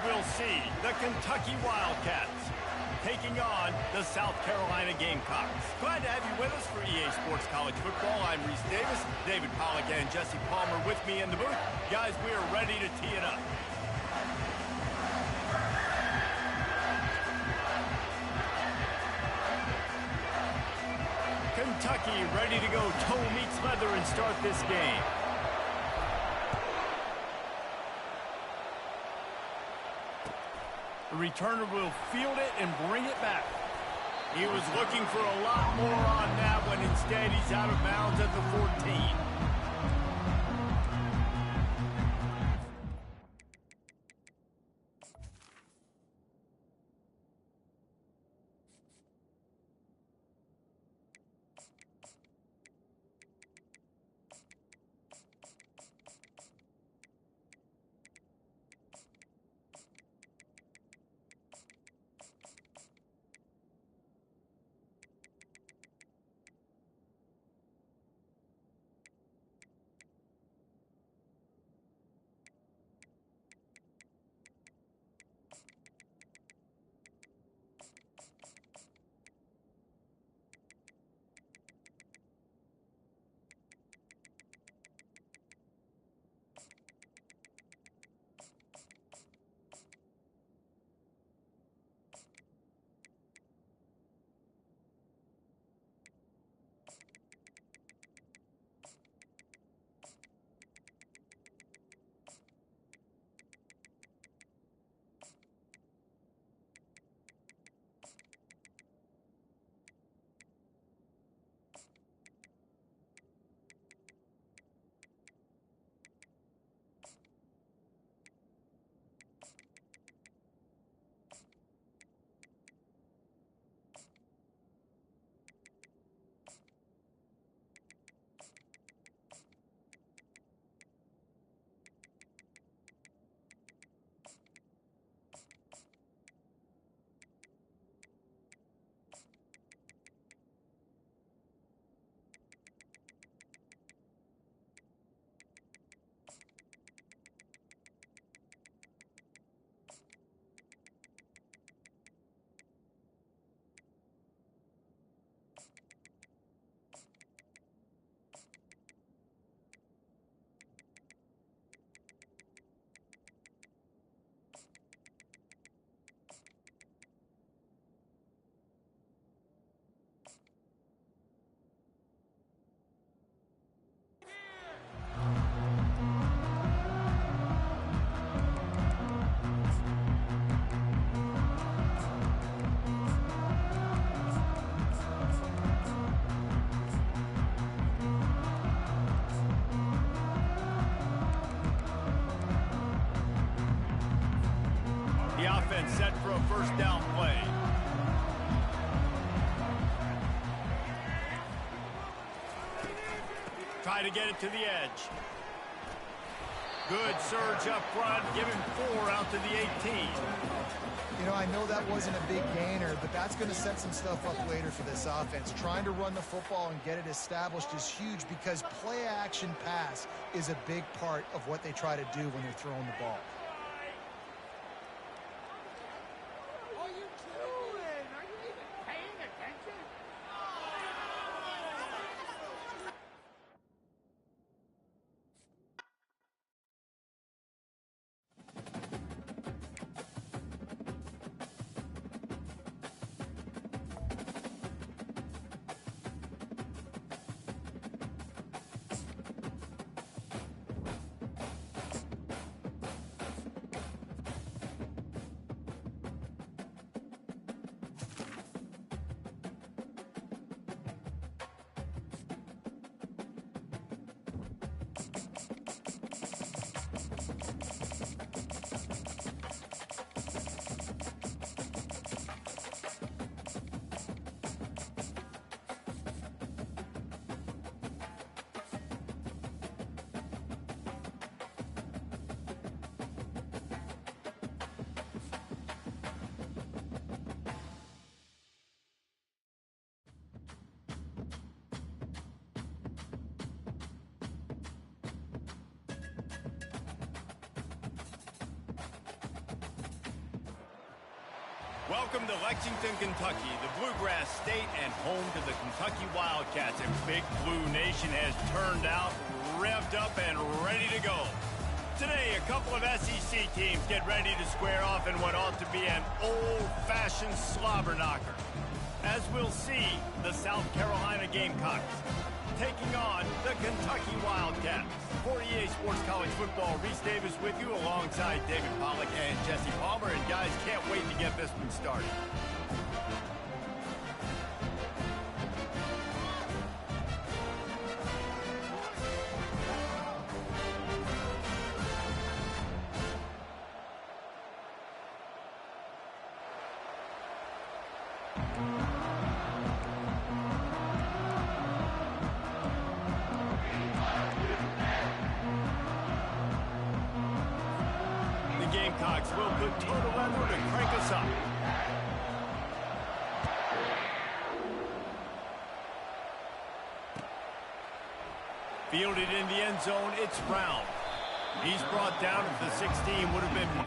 we'll see the Kentucky Wildcats taking on the South Carolina Gamecocks. Glad to have you with us for EA Sports College Football. I'm Reese Davis, David Pollack and Jesse Palmer with me in the booth. Guys, we are ready to tee it up. Kentucky ready to go toe meets leather and start this game. The returner will field it and bring it back. He was looking for a lot more on that one. Instead, he's out of bounds at the 14. The offense set for a first down play. Try to get it to the edge. Good surge up front, giving 4 out to the 18. You know, I know that wasn't a big gainer, but that's going to set some stuff up later for this offense. Trying to run the football and get it established is huge because play-action pass is a big part of what they try to do when they're throwing the ball. Welcome to Lexington, Kentucky, the Bluegrass State and home to the Kentucky Wildcats. And Big Blue Nation has turned out, revved up, and ready to go. Today, a couple of SEC teams get ready to square off in what ought to be an old-fashioned slobber knocker. As we'll see, the South Carolina Gamecocks taking on the Kentucky Wildcats. For EA Sports College Football, Reese Davis with you alongside David Pollack and Jesse Palmer. And guys, can't wait to get this one started. Gamecocks will put total leather to crank us up. Fielded in the end zone, it's Brown. He's brought down at the 16, would have been...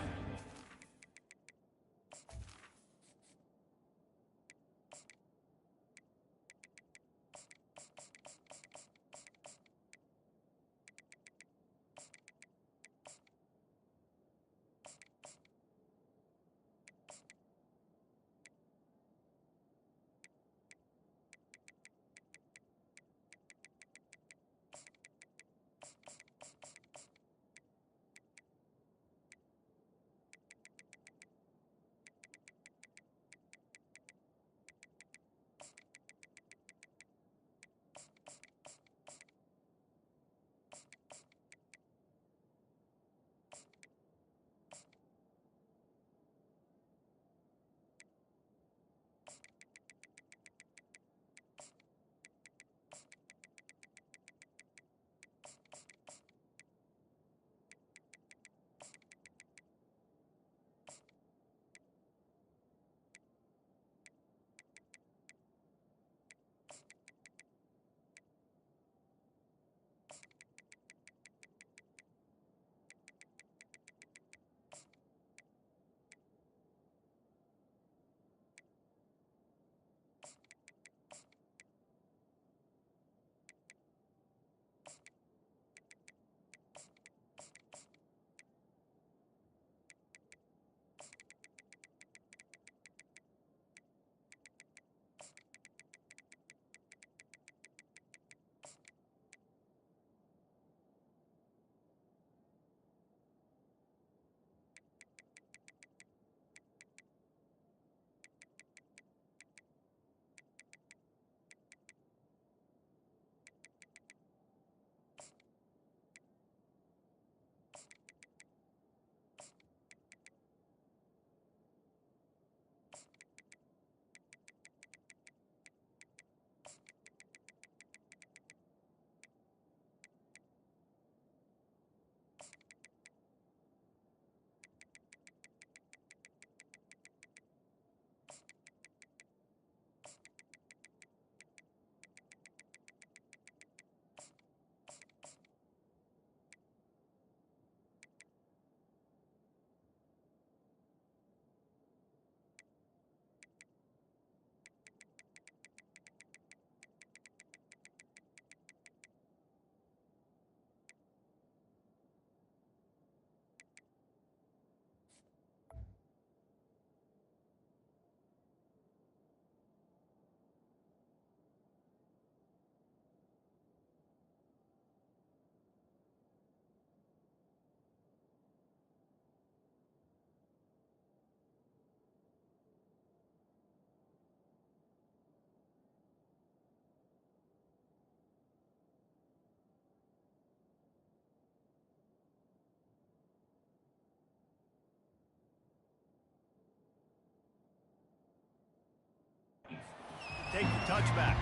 take the touchback.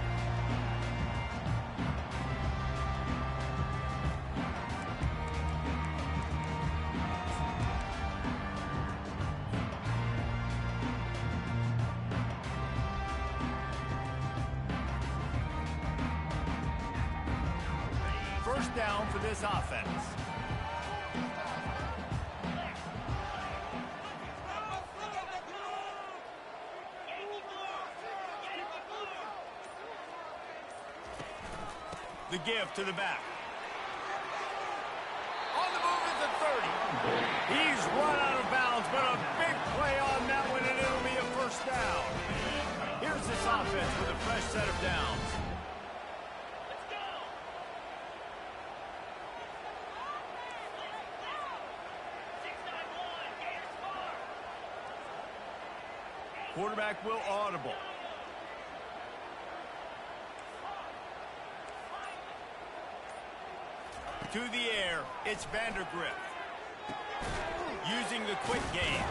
First down for this offense. The give to the back. On the move at the 30. He's run out of bounds, but a big play on that one, and it'll be a first down. Here's this offense with a fresh set of downs. Quarterback will audible. To the air, it's Vandergrift. Using the quick game.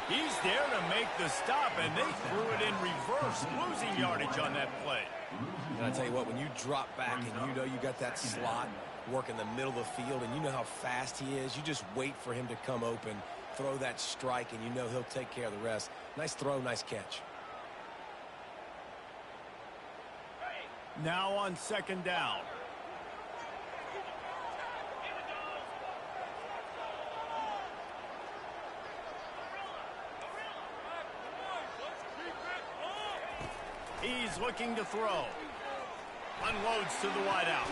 He's there to make the stop, and they threw it in reverse, losing yardage on that play. And I tell you what, when you drop back and you know you got that slot work in the middle of the field and you know how fast he is, you just wait for him to come open, throw that strike, and you know he'll take care of the rest. Nice throw, nice catch. Now on second down. He's looking to throw. Unloads to the wideout.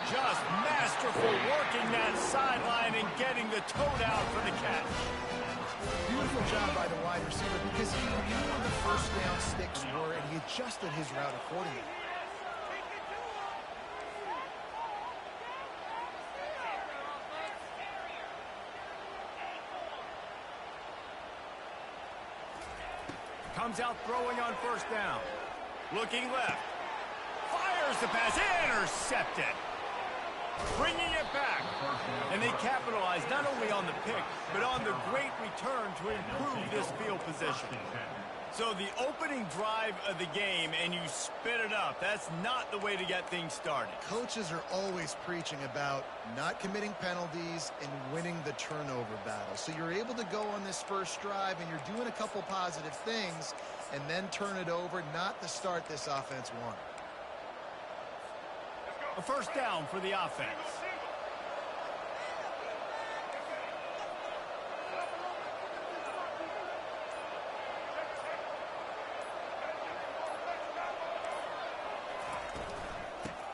Just masterful working that sideline and getting the toad out for the catch. Beautiful job by the wide receiver because he knew where the first down sticks were and he adjusted his route accordingly. Comes out throwing on first down. Looking left. Fires the pass. Intercepted. Bringing it back. And they capitalize not only on the pick, but on the great return to improve this field position. So the opening drive of the game, and you spit it up. That's not the way to get things started. Coaches are always preaching about not committing penalties and winning the turnover battle. So you're able to go on this first drive, and you're doing a couple positive things, and then turn it over, not the start this offense wanted. A first down for the offense.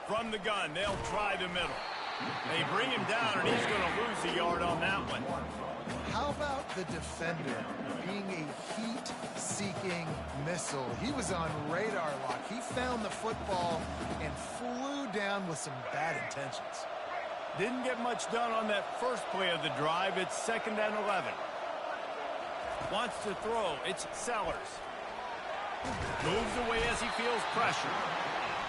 From the gun, they'll try the middle. They bring him down, and he's going to lose a yard on that one. How about the defender being a heat-seeking missile? He was on radar lock. He found the football and flew down with some bad intentions. Didn't get much done on that first play of the drive. It's 2nd and 11. Wants to throw. It's Sellers. Moves away as he feels pressure.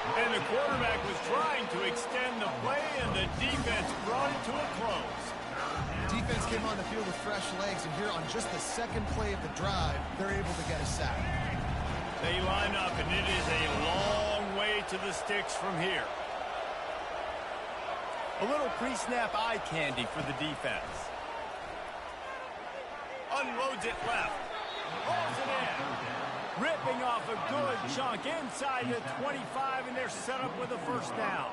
And the quarterback was trying to extend the play, and the defense brought it to a close. Defense came on the field with fresh legs, and here on just the second play of the drive, they're able to get a sack. They line up, and it is a long way to the sticks from here. A little pre-snap eye candy for the defense. Unloads it left. Rolls it in. Ripping off a good chunk inside the 25, and they're set up with a first down.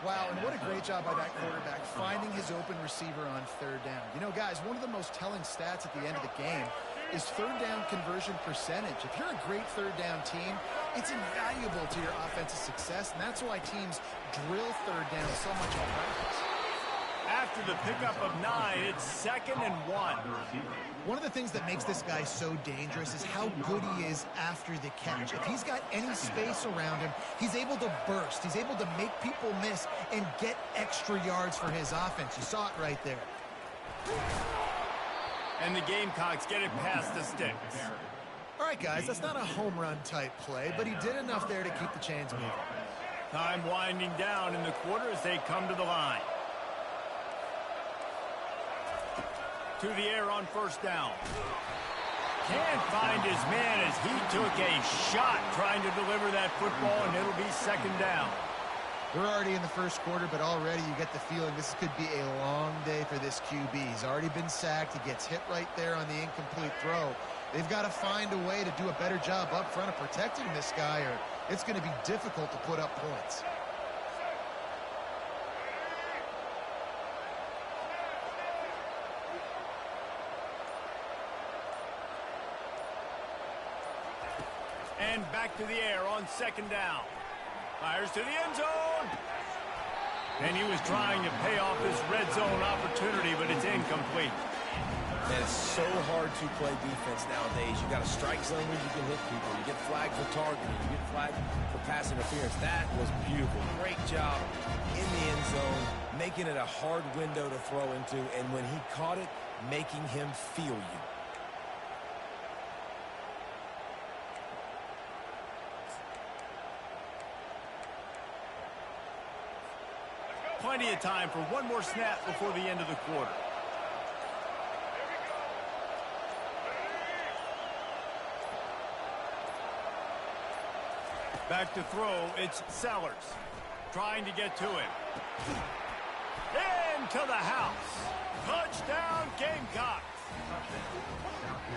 Wow, and what a great job by that quarterback finding his open receiver on third down. You know, guys, one of the most telling stats at the end of the game is third down conversion percentage. If you're a great third down team, it's invaluable to your offensive success, and that's why teams drill third down so much in practice. After the pickup of 9, it's 2nd and 1. One of the things that makes this guy so dangerous is how good he is after the catch. If he's got any space around him, he's able to burst. He's able to make people miss and get extra yards for his offense. You saw it right there. And the Gamecocks get it past the sticks. All right, guys, that's not a home run type play, but he did enough there to keep the chains moving. Time winding down in the quarter as they come to the line. To the air on first down. Can't find his man as he took a shot trying to deliver that football, and it'll be 2nd down. We're already in the first quarter, but already you get the feeling this could be a long day for this QB. He's already been sacked. He gets hit right there on the incomplete throw. They've got to find a way to do a better job up front of protecting this guy, or it's going to be difficult to put up points. And back to the air on 2nd down. Fires to the end zone. And he was trying to pay off this red zone opportunity, but it's incomplete. And it's so hard to play defense nowadays. You got a strike zone where you can hit people. You get flagged for targeting. You get flagged for pass interference. That was beautiful. Great job in the end zone, making it a hard window to throw into. And when he caught it, making him feel you. Plenty of time for one more snap before the end of the quarter. Back to throw, it's Sellers. Trying to get to him. Into the house. Touchdown, Gamecocks.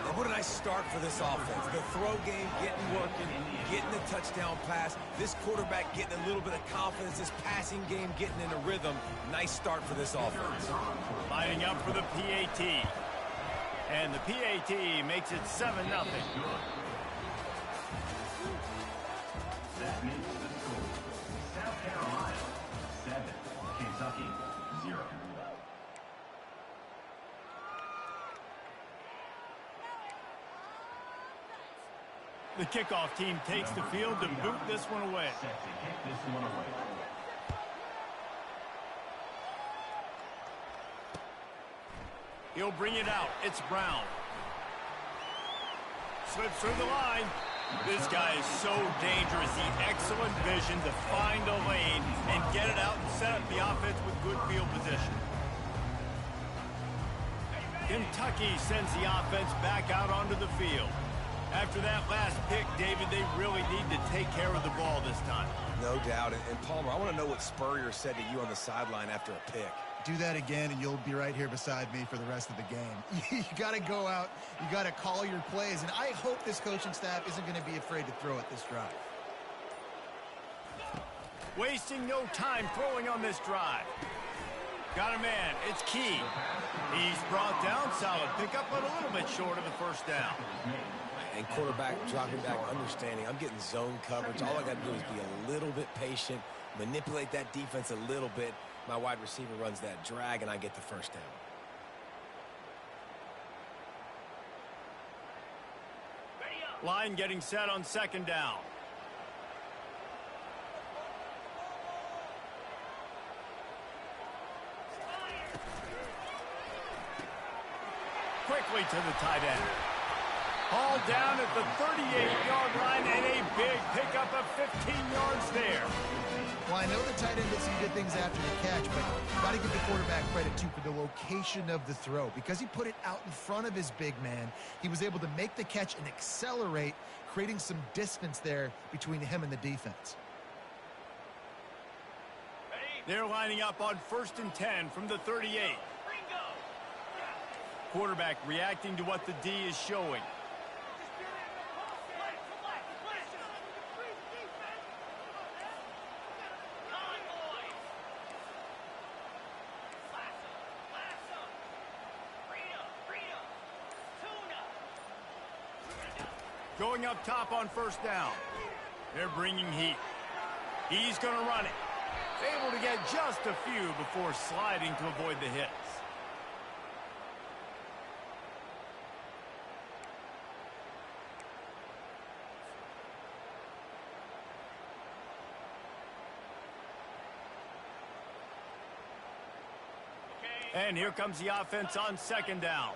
And what a nice start for this offense. The throw game getting working, getting the touchdown pass. This quarterback getting a little bit of confidence. This passing game getting in a rhythm. Nice start for this offense. Lining up for the PAT. And the PAT makes it 7-0. That makes the score South Carolina 7, Kentucky 0. The kickoff team takes the field to boot this one away. Set to kick this one away. He'll bring it out. It's Brown. Slips through the line. This guy is so dangerous. The excellent vision to find a lane and get it out and set up the offense with good field position. Kentucky sends the offense back out onto the field. After that last pick, David, they really need to take care of the ball this time. No doubt. And Palmer, I want to know what Spurrier said to you on the sideline after a pick. Do that again, and you'll be right here beside me for the rest of the game. You got to go out. You got to call your plays, and I hope this coaching staff isn't going to be afraid to throw it this drive. Wasting no time throwing on this drive. Got a man. It's Key. He's brought down. Solid pickup, but a little bit short of the first down. And quarterback dropping back, understanding I'm getting zone coverage. All I got to do is be a little bit patient, manipulate that defense a little bit. My wide receiver runs that drag, and I get the first down. Line getting set on second down. Quickly to the tight end. Hauled down at the 38-yard line, and a big pickup of 15 yards there. Well, I know the tight end did some good things after the catch, but got to give the quarterback credit, too, for the location of the throw. Because he put it out in front of his big man, he was able to make the catch and accelerate, creating some distance there between him and the defense. They're lining up on 1st and 10 from the 38. Quarterback reacting to what the D is showing. Going up top on 1st down. They're bringing heat. He's going to run it. Able to get just a few before sliding to avoid the hits. And here comes the offense on 2nd down.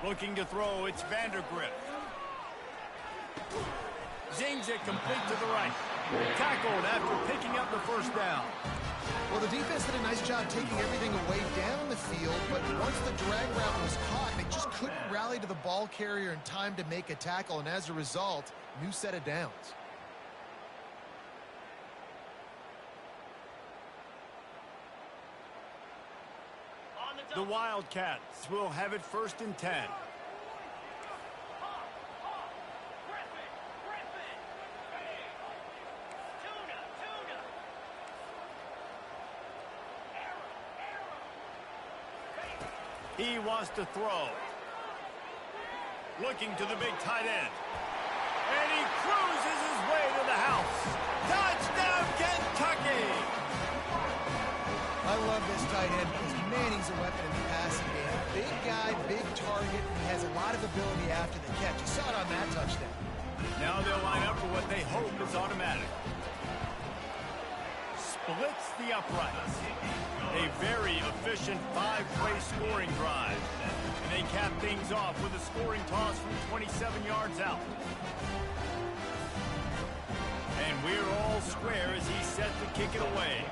Looking to throw, it's Vandergrift. Zings it complete to the right. Tackled after picking up the 1st down. Well, the defense did a nice job taking everything away down the field, but once the drag route was caught, they just couldn't rally to the ball carrier in time to make a tackle, and as a result, new set of downs. The Wildcats will have it 1st and 10. He wants to throw. Looking to the big tight end. And he cruises his way to the house. Touchdown, Kentucky! I love this tight end because, man, he's a weapon in the passing game. Big guy, big target, and he has a lot of ability after the catch. You saw it on that touchdown. Now they'll line up for what they hope is automatic. Splits the uprights. A very efficient 5-play scoring drive. And they cap things off with a scoring toss from 27 yards out. And we're all square as he's set to kick it away.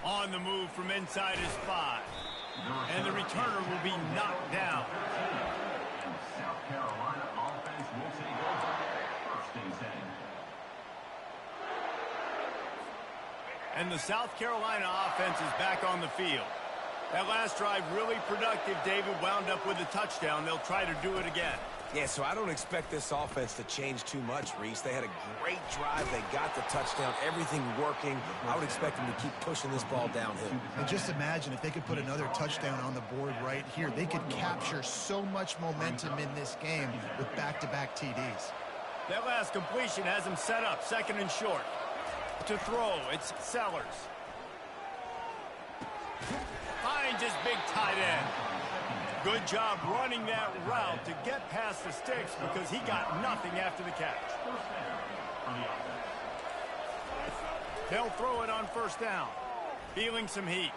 On the move from inside his 5. And the returner will be knocked down. And South Carolina offense will take over. First and 10. And the South Carolina offense is back on the field. That last drive really productive. David wound up with a touchdown. They'll try to do it again. Yeah, so I don't expect this offense to change too much, Reese. They had a great drive. They got the touchdown. Everything working. I would expect them to keep pushing this ball downhill. And just imagine if they could put another touchdown on the board right here. They could capture so much momentum in this game with back-to-back TDs. That last completion has him set up, 2nd and short. To throw, it's Sellers. Finds his big tight end. Good job running that route to get past the sticks because he got nothing after the catch. They'll throw it on 1st down. Feeling some heat.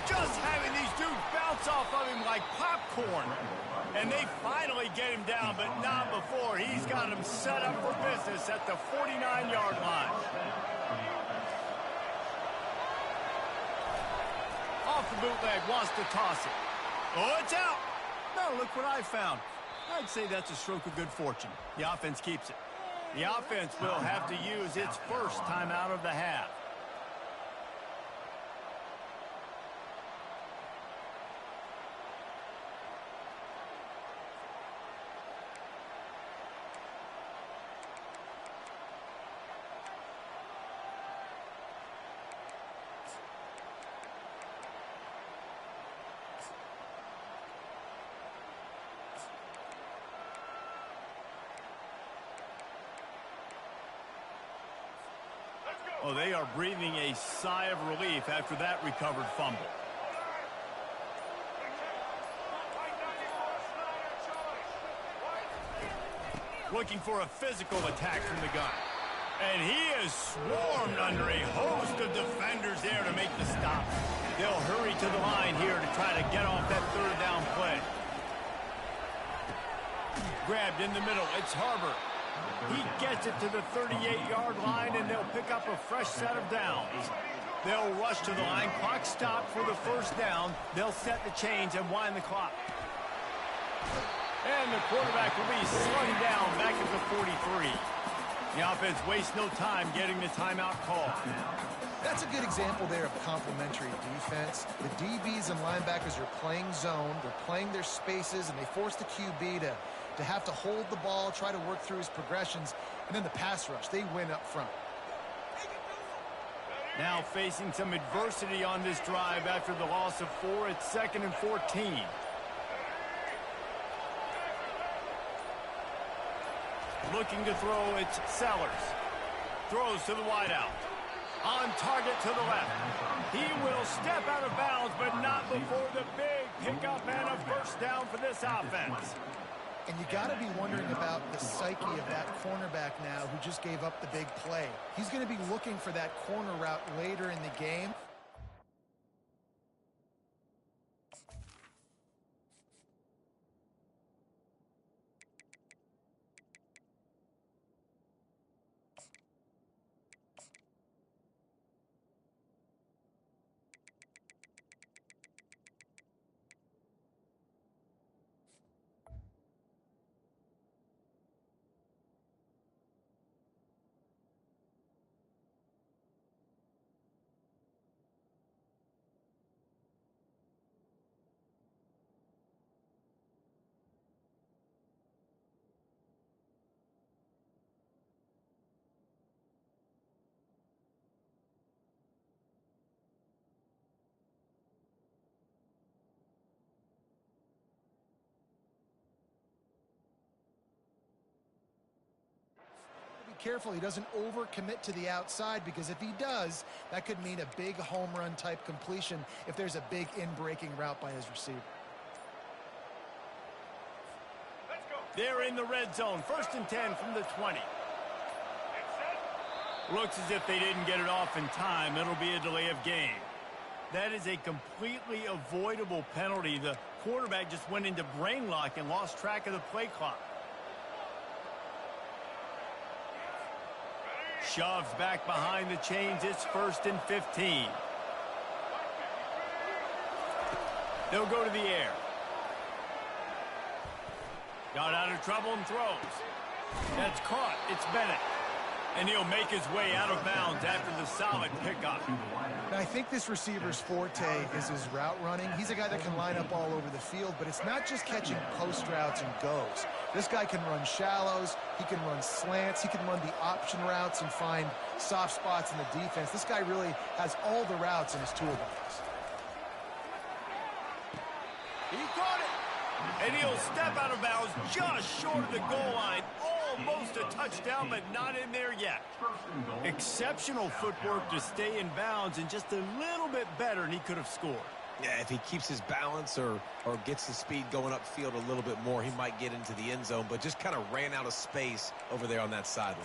Just having these dudes bounce off of him like popcorn. And they finally get him down, but not before. He's got him set up for business at the 49-yard line. Off the bootleg, wants to toss it. Oh, it's out. Now look what I found. I'd say that's a stroke of good fortune. The offense keeps it. The offense will have to use its first timeout of the half. Oh, they are breathing a sigh of relief after that recovered fumble. Looking for a physical attack from the gun. And he is swarmed under a host of defenders there to make the stop. They'll hurry to the line here to try to get off that 3rd down play. Grabbed in the middle. It's Harbor. He gets it to the 38-yard line, and they'll pick up a fresh set of downs. They'll rush to the line. Clock stopped for the 1st down. They'll set the chains and wind the clock. And the quarterback will be slung down back at the 43. The offense wastes no time getting the timeout call. That's a good example there of complementary defense. The DBs and linebackers are playing zone. They're playing their spaces, and they force the QB to have to hold the ball, try to work through his progressions, and then the pass rush, they win up front. Now facing some adversity on this drive after the loss of 4. It's 2nd and 14. Looking to throw, it's Sellers. Throws to the wideout. On target to the left. He will step out of bounds, but not before the big pickup and a 1st down for this offense. And you got to be wondering about the psyche of that cornerback now who just gave up the big play. He's going to be looking for that corner route later in the game. careful he doesn't overcommit to the outside, because if he does, that could mean a big home run type completion if there's a big in-breaking route by his receiver. They're in the red zone. 1st and 10 from the 20. Looks as if they didn't get it off in time. It'll be a delay of game. That is a completely avoidable penalty. The quarterback just went into brain lock and lost track of the play clock. Shoves back behind the chains. It's 1st and 15. They'll go to the air. Got out of trouble and throws. That's caught. It's Bennett. And he'll make his way out of bounds after the solid pickup. Now, I think this receiver's forte is his route running. He's a guy that can line up all over the field, but it's not just catching post routes and goes. This guy can run shallows, he can run slants, he can run the option routes and find soft spots in the defense. This guy really has all the routes in his toolbox. He caught it. And he'll step out of bounds just short of the goal line. Almost a touchdown, but not in there yet. Exceptional footwork to stay in bounds, and just a little bit better, and he could have scored. Yeah, if he keeps his balance or gets the speed going upfield a little bit more, he might get into the end zone, but just kind of ran out of space over there on that sideline.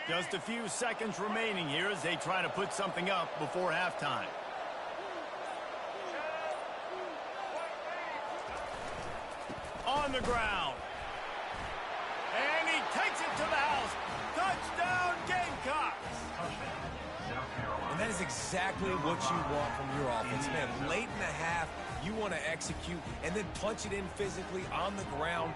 Just a few seconds remaining here as they try to put something up before halftime. On the ground. And he takes it to the house. Touchdown, Gamecocks. And that is exactly what you want from your offense, man. Late in the half, you want to execute and then punch it in physically on the ground.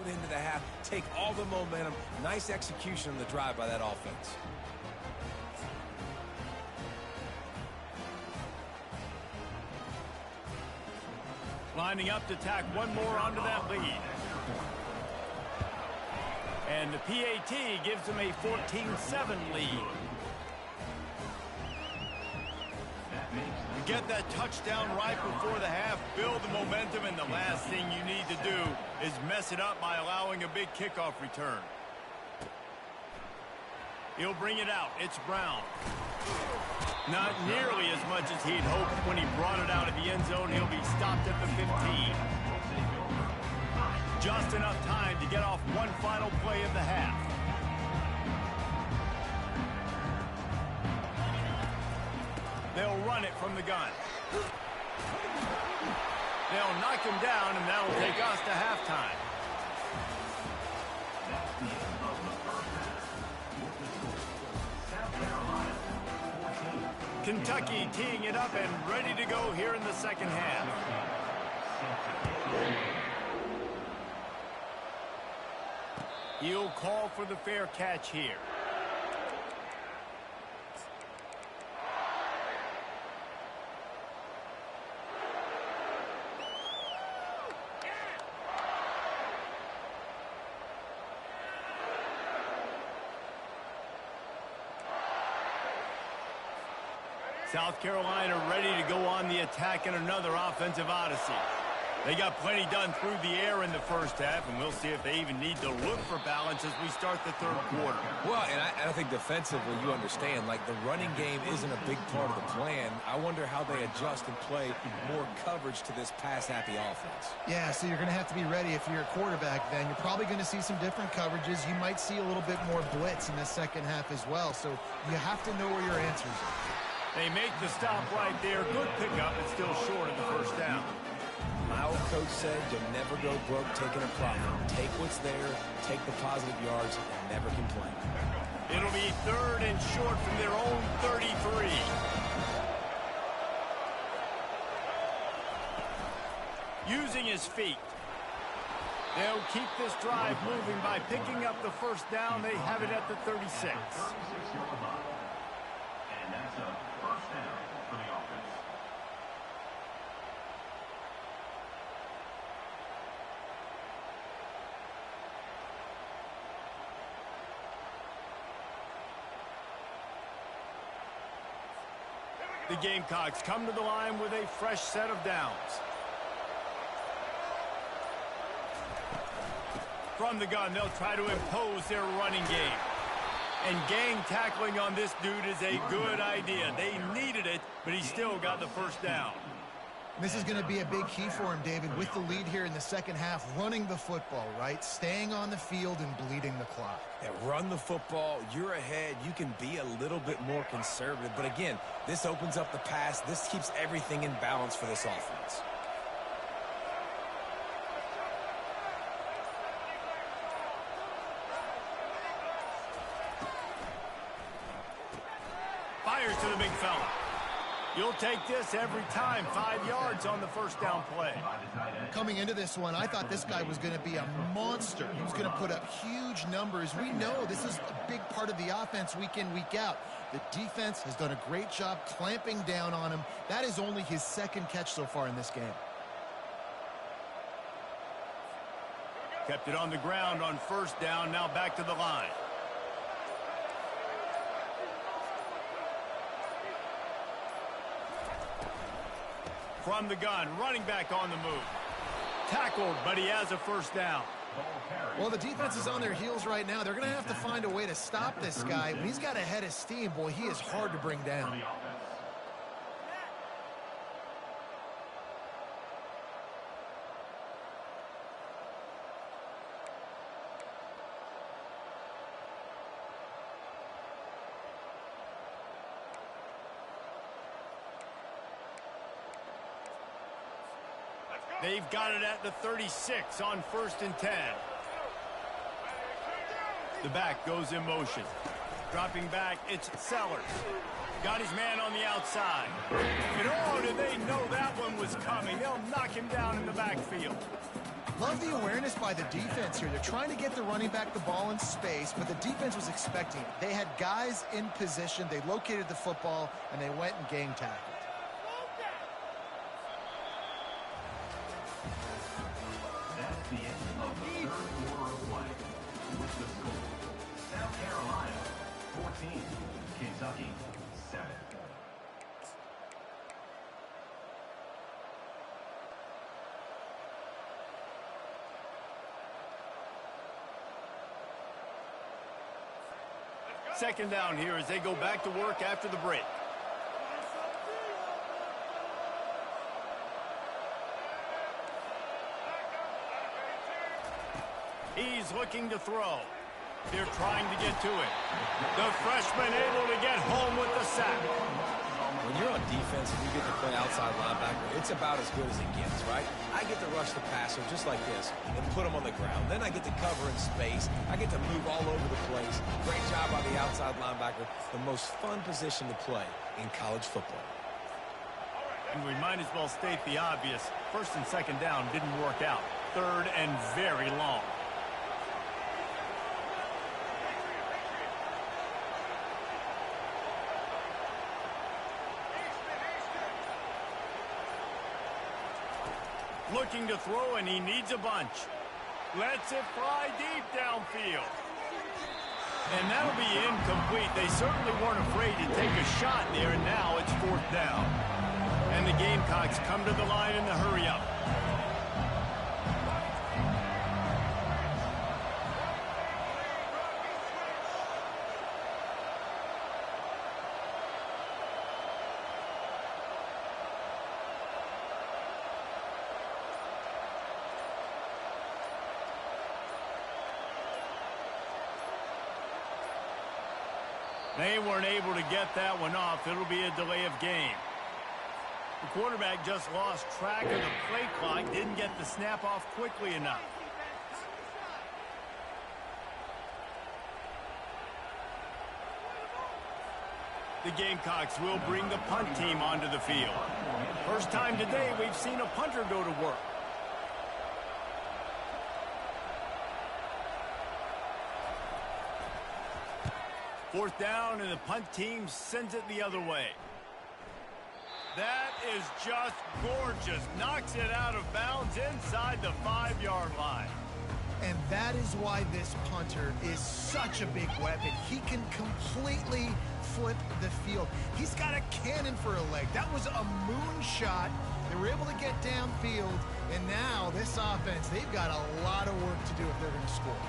Into the half, take all the momentum. Nice execution on the drive by that offense. Lining up to tack one more onto that lead. And the PAT gives them a 14-7 lead. You get that touchdown right before the half, build the momentum, and the last thing you need to do is mess it up by allowing a big kickoff return. He'll bring it out. It's Brown. Not nearly as much as he'd hoped when he brought it out of the end zone. He'll be stopped at the 15. Just enough time to get off one final play of the half. They'll run it from the gun. They'll knock him down, and that'll take us to halftime. Kentucky teeing it up and ready to go here in the second half. He'll call for the fair catch here. South Carolina ready to go on the attack in another offensive odyssey. They got plenty done through the air in the first half, and we'll see if they even need to look for balance as we start the third quarter. Well, and I think defensively, you understand, like the running game isn't a big part of the plan. I wonder how they adjust and play more coverage to this pass-happy offense. Yeah, so you're going to have to be ready if you're a quarterback then. You're probably going to see some different coverages. You might see a little bit more blitz in the second half as well, so you have to know where your answers are. They make the stop right there. Good pickup, but still short of the first down. My old coach said you'll never go broke taking a profit. Take what's there, take the positive yards, and never complain. It'll be third and short from their own 33. Using his feet. They'll keep this drive moving by picking up the first down. They have it at the 36. 36-yard line. And that's a first down for the offense. The Gamecocks come to the line with a fresh set of downs. From the gun, they'll try to impose their running game. And gang tackling on this dude is a good idea. They needed it, but he still got the first down. This is going to be a big key for him, David, with the lead here in the second half, running the football, right? Staying on the field and bleeding the clock. Yeah, run the football. You're ahead. You can be a little bit more conservative. But again, this opens up the pass. This keeps everything in balance for this offense. Fires to the big fella. You'll take this every time. 5 yards on the first down play. Coming into this one, I thought this guy was going to be a monster. He was going to put up huge numbers. We know this is a big part of the offense week in, week out. The defense has done a great job clamping down on him. That is only his second catch so far in this game. Kept it on the ground on first down. Now back to the line. From the gun, running back on the move. Tackled, but he has a first down. Well, the defense is on their heels right now. They're going to have to find a way to stop this guy. When he's got a head of steam, boy, he is hard to bring down. They've got it at the 36 on 1st and 10. The back goes in motion. Dropping back, it's Sellers. Got his man on the outside. And oh, did they know that one was coming? They'll knock him down in the backfield. Love the awareness by the defense here. They're trying to get the running back the ball in space, but the defense was expecting it. They had guys in position. They located the football, and they went and gang tackled. That's the end of the third quarter of play. With the score, South Carolina 14, Kentucky 7. Second down here as they go back to work after the break. He's looking to throw. They're trying to get to it. The freshman able to get home with the sack. When you're on defense and you get to play outside linebacker, it's about as good as it gets, right? I get to rush the passer just like this and put him on the ground. Then I get to cover in space. I get to move all over the place. Great job by the outside linebacker. The most fun position to play in college football. And we might as well state the obvious. First and second down didn't work out. Third and very long. Looking to throw, and he needs a bunch. Lets it fly deep downfield. And that'll be incomplete. They certainly weren't afraid to take a shot there, and now it's 4th down. And the Gamecocks come to the line in the hurry-up. They weren't able to get that one off. It'll be a delay of game. The quarterback just lost track of the play clock, didn't get the snap off quickly enough. The Gamecocks will bring the punt team onto the field. First time today we've seen a punter go to work. Fourth down, and the punt team sends it the other way. That is just gorgeous. Knocks it out of bounds inside the 5-yard line. And that is why this punter is such a big weapon. He can completely foot the field. He's got a cannon for a leg. That was a moonshot. They were able to get downfield, and now this offense, they've got a lot of work to do if they're going to score.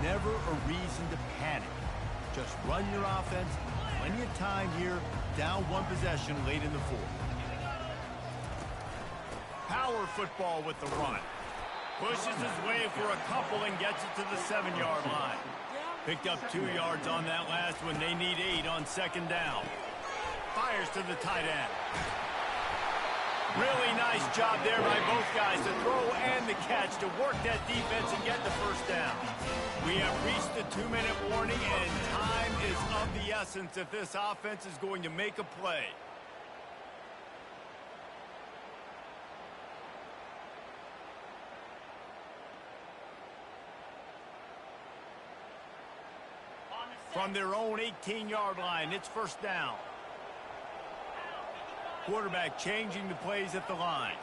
Never a reason to panic. Just run your offense. Plenty of time here. Down one possession late in the fourth. Power football with the run. Pushes his way for a couple and gets it to the 7-yard line. Picked up 2 yards on that last one. They need 8 on second down. Fires to the tight end. Really nice job there by both guys to throw and the catch to work that defense and get the first down. We have reached the 2-minute warning, and time is of the essence if this offense is going to make a play. From their own 18-yard line, it's first down. Quarterback changing the plays at the line.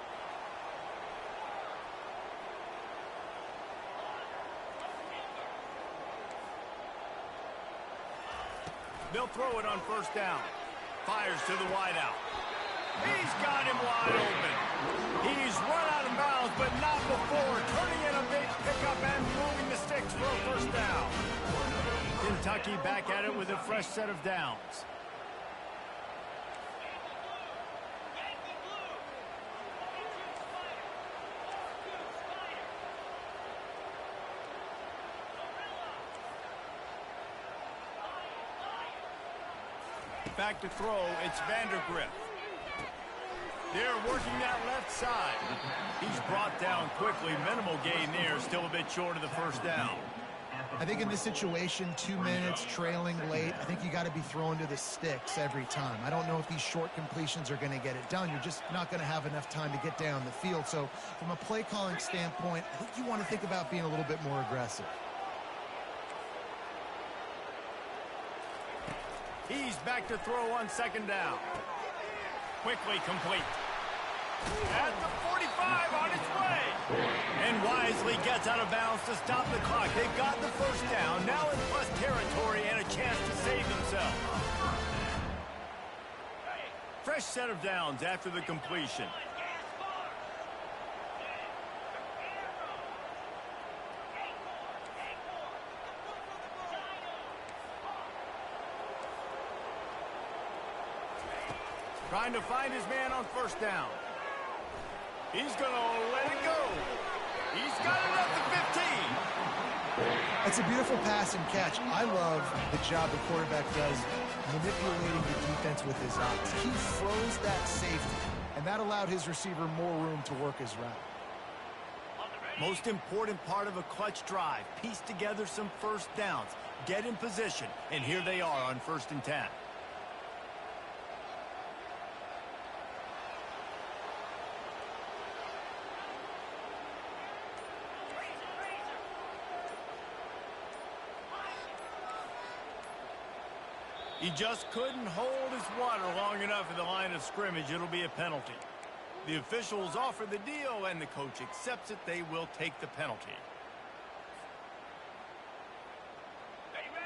They'll throw it on first down. Fires to the wideout. He's got him wide open. He's run out of bounds, but not before turning in a big pickup and moving the sticks for a first down. Kentucky back at it with a fresh set of downs. Back to throw, it's Vandergrift. They're working that left side. He's brought down quickly. Minimal gain there, still a bit short of the first down. I think in this situation, 2 minutes, trailing late, I think you got to be throwing to the sticks every time. I don't know if these short completions are going to get it done. You're just not going to have enough time to get down the field. So from a play calling standpoint, I think you want to think about being a little bit more aggressive. He's back to throw on second down. Quickly complete. At the 45 on its way. And wisely gets out of bounds to stop the clock. They've got the first down. Now in plus territory and a chance to save themselves. Fresh set of downs after the completion. Trying to find his man on first down. He's going to let it go. He's got it at the 15. It's a beautiful pass and catch. I love the job the quarterback does manipulating the defense with his eyes. He froze that safety, and that allowed his receiver more room to work his route. Most important part of a clutch drive. Piece together some first downs. Get in position, and here they are on 1st and 10. He just couldn't hold his water long enough at the line of scrimmage. It'll be a penalty. The officials offer the deal, and the coach accepts it. They will take the penalty.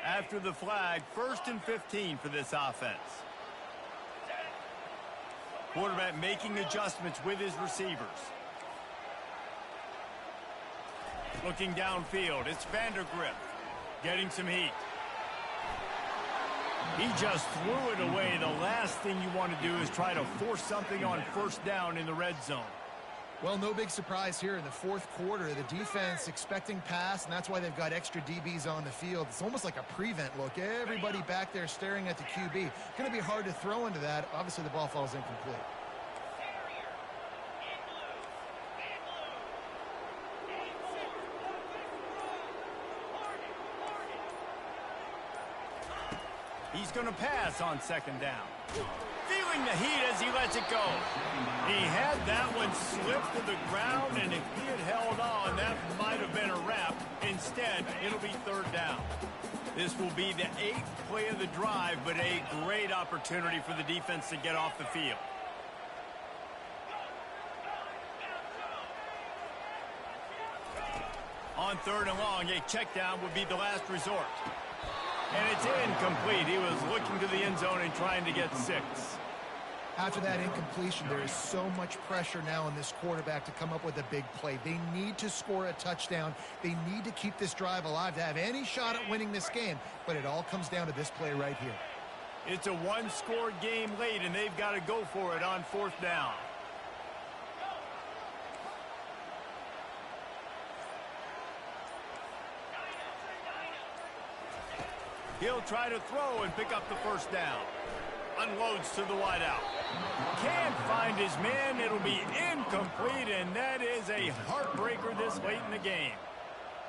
After the flag, 1st and 15 for this offense. Quarterback making adjustments with his receivers. Looking downfield, it's Vandergrift getting some heat. He just threw it away. The last thing you want to do is try to force something on first down in the red zone. Well, no big surprise here in the 4th quarter. The defense expecting pass, and that's why they've got extra DBs on the field. It's almost like a prevent look. Everybody back there staring at the QB. Going to be hard to throw into that. Obviously, the ball falls incomplete. He's going to pass on second down. Feeling the heat as he lets it go. He had that one slip to the ground, and if he had held on, that might have been a wrap. Instead, it'll be 3rd down. This will be the 8th play of the drive, but a great opportunity for the defense to get off the field. On 3rd and long, a check down would be the last resort. And it's incomplete. He was looking to the end zone and trying to get 6. After that incompletion, there is so much pressure now on this quarterback to come up with a big play. They need to score a touchdown. They need to keep this drive alive to have any shot at winning this game. But it all comes down to this play right here. It's a one-score game late, and they've got to go for it on 4th down. He'll try to throw and pick up the 1st down. Unloads to the wideout. Can't find his man. It'll be incomplete, and that is a heartbreaker this late in the game.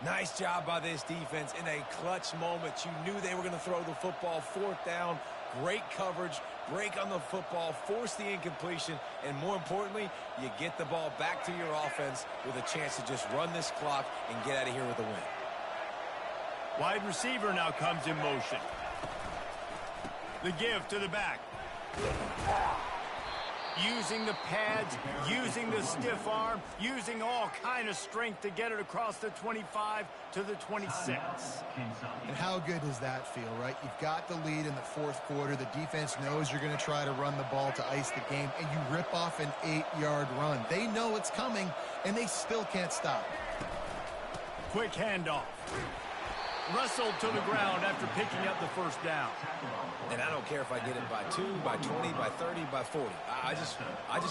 Nice job by this defense in a clutch moment. You knew they were going to throw the football. 4th down, great coverage, break on the football, force the incompletion, and more importantly, you get the ball back to your offense with a chance to just run this clock and get out of here with a win. Wide receiver now comes in motion. The give to the back. Using the pads, using the stiff arm, using all kind of strength to get it across the 25 to the 26. And how good does that feel, right? You've got the lead in the 4th quarter. The defense knows you're going to try to run the ball to ice the game, and you rip off an 8-yard run. They know it's coming, and they still can't stop. Quick handoff. Wrestled to the ground after picking up the 1st down. And I don't care if I get it by 2, by 20, by 30, by 40. I just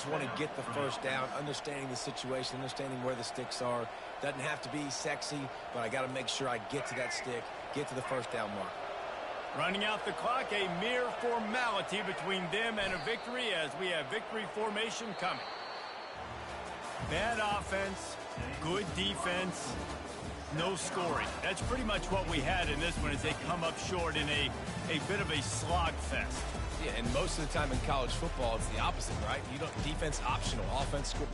want to get the 1st down, understanding the situation, understanding where the sticks are. Doesn't have to be sexy, but I got to make sure I get to that stick, get to the 1st down mark. Running out the clock, a mere formality between them and a victory as we have victory formation coming. Bad offense, good defense, no scoring. That's pretty much what we had in this one as they come up short in a bit of a slogfest. Yeah, and most of the time in college football, it's the opposite, right? You don't defense optional, offense score.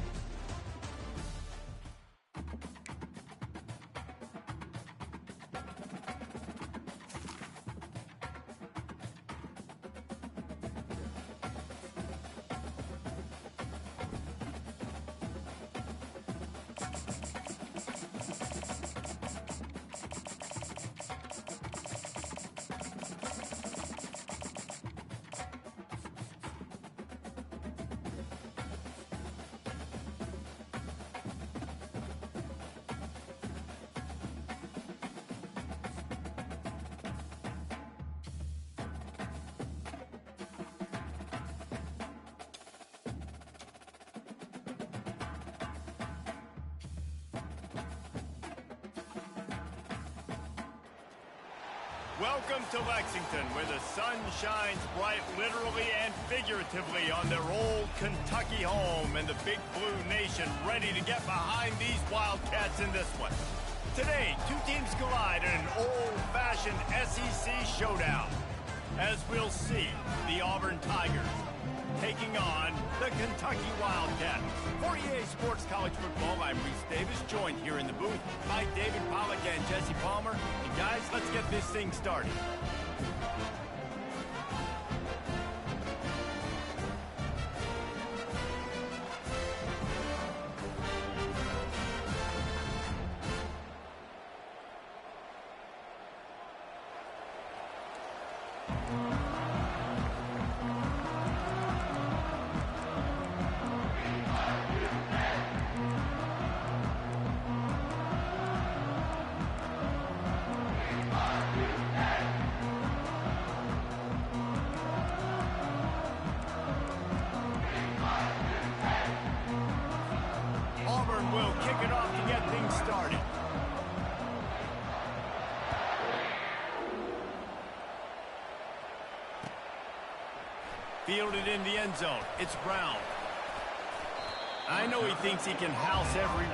Welcome to Lexington, where the sun shines bright literally and figuratively on their old Kentucky home, and the Big Blue Nation ready to get behind these Wildcats in this one. Today, two teams collide in an old-fashioned SEC showdown. As we'll see, the Auburn Tigers taking on the Kentucky Wildcats. For EA Sports College Football, I'm Reese Davis, joined here in the booth by David Pollack and Jesse Palmer. And guys, let's get this thing started. Auburn will kick it off to get things started. Fielded in the end zone. It's Brown. I know he thinks he can house every...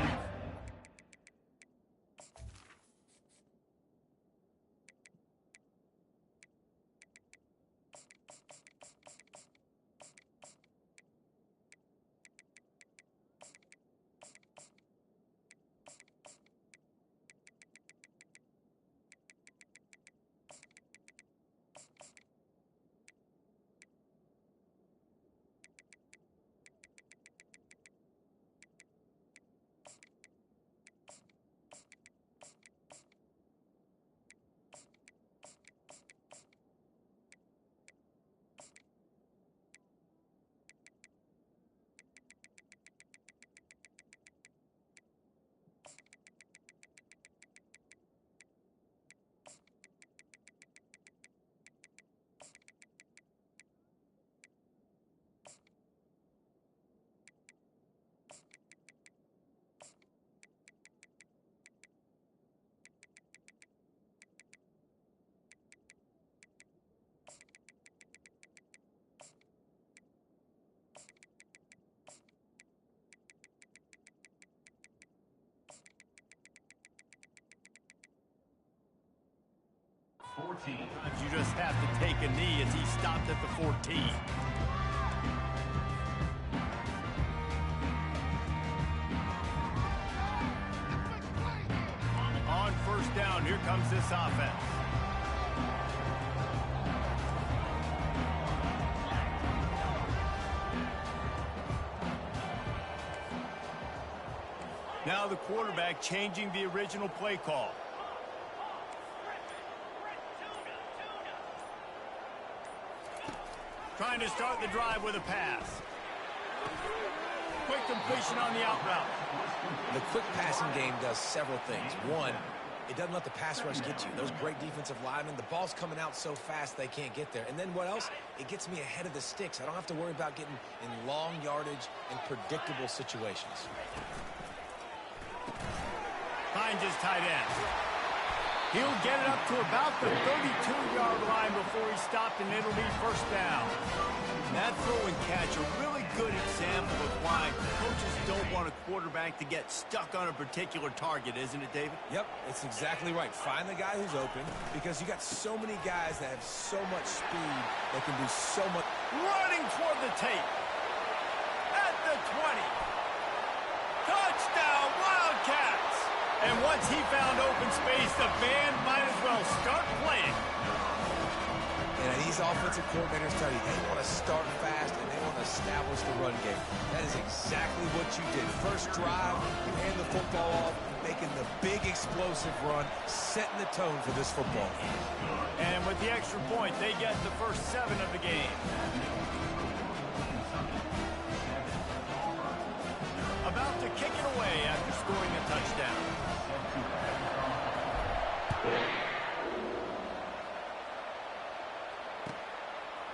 14. You just have to take a knee as he stopped at the 14. On first down, here comes this offense. Now the quarterback changing the original play call. Trying to start the drive with a pass. Quick completion on the out route. The quick passing game does several things. One, it doesn't let the pass rush get you. Those great defensive linemen, the ball's coming out so fast they can't get there. And then what else? It gets me ahead of the sticks. I don't have to worry about getting in long yardage and predictable situations. Finds his tight end. He'll get it up to about the 32-yard line before he stopped, and it'll be first down. That throw and catch, a really good example of why coaches don't want a quarterback to get stuck on a particular target, isn't it, David? Yep, it's exactly right. Find the guy who's open, because you got so many guys that have so much speed that can do so much. Running toward the tape. At the 20. Touchdown, Wildcats! And once he found open space, the band might as well start playing. And these offensive coordinators tell you they want to start fast and they want to establish the run game. That is exactly what you did. First drive, you hand the football off, making the big explosive run, setting the tone for this football. And with the extra point, they get the first 7 of the game. About to kick it away after scoring a touchdown.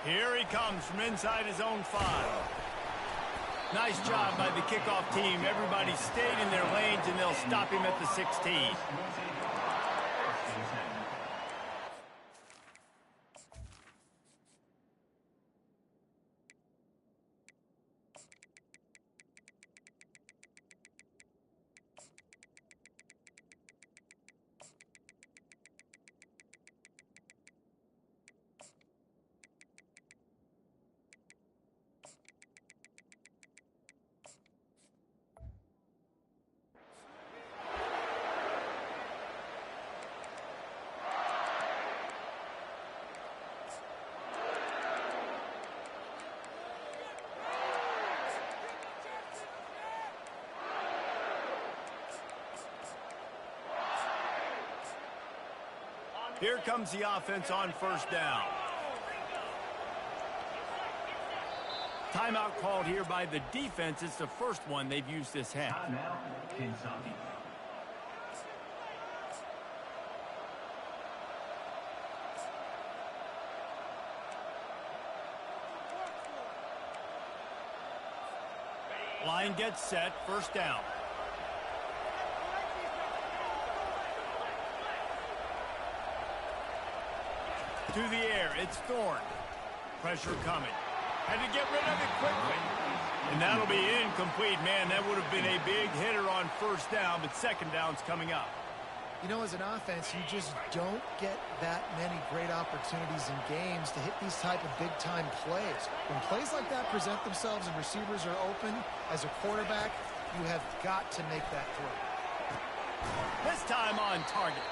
Here he comes from inside his own 5. Nice job by the kickoff team. Everybody stayed in their lanes, and they'll stop him at the 16. Here comes the offense on first down. Timeout called here by the defense. It's the first one they've used this half. Timeout, Kentucky. Line gets set, first down. To the air, it's Thorne. Pressure coming. Had to get rid of it quickly. And that'll be incomplete. Man, that would have been a big hitter on first down, but second down's coming up. You know, as an offense, you just don't get that many great opportunities in games to hit these type of big-time plays. When plays like that present themselves and receivers are open, as a quarterback, you have got to make that throw. This time on target.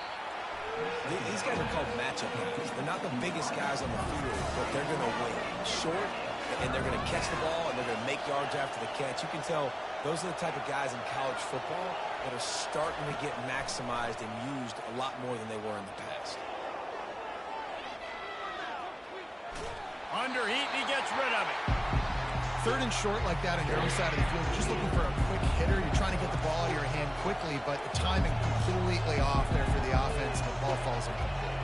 These guys are called matchup guys. They're not the biggest guys on the field, but they're going to win. Short, and they're going to catch the ball, and they're going to make yards after the catch. You can tell those are the type of guys in college football that are starting to get maximized and used a lot more than they were in the past. Under heat, and he gets rid of it. Third and short like that on your own side of the field, you're just looking for a quick hitter. You're trying to get the ball out of your hand quickly, but the timing completely off there for the offense, and the ball falls incomplete.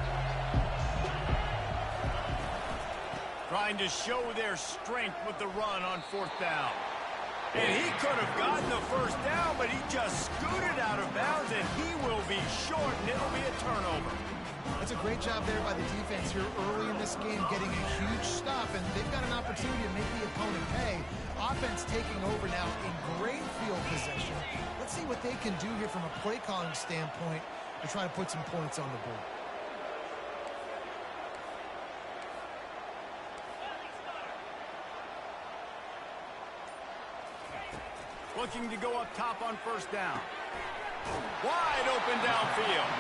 Trying to show their strength with the run on fourth down. And he could have gotten the first down, but he just scooted out of bounds, and he will be short, and it'll be a turnover. That's a great job there by the defense here early in this game, getting a huge stop, and they've got an opportunity to make the opponent pay. Offense taking over now in great field possession. Let's see what they can do here from a play calling standpoint to try to put some points on the board. Looking to go up top on first down. Wide open downfield.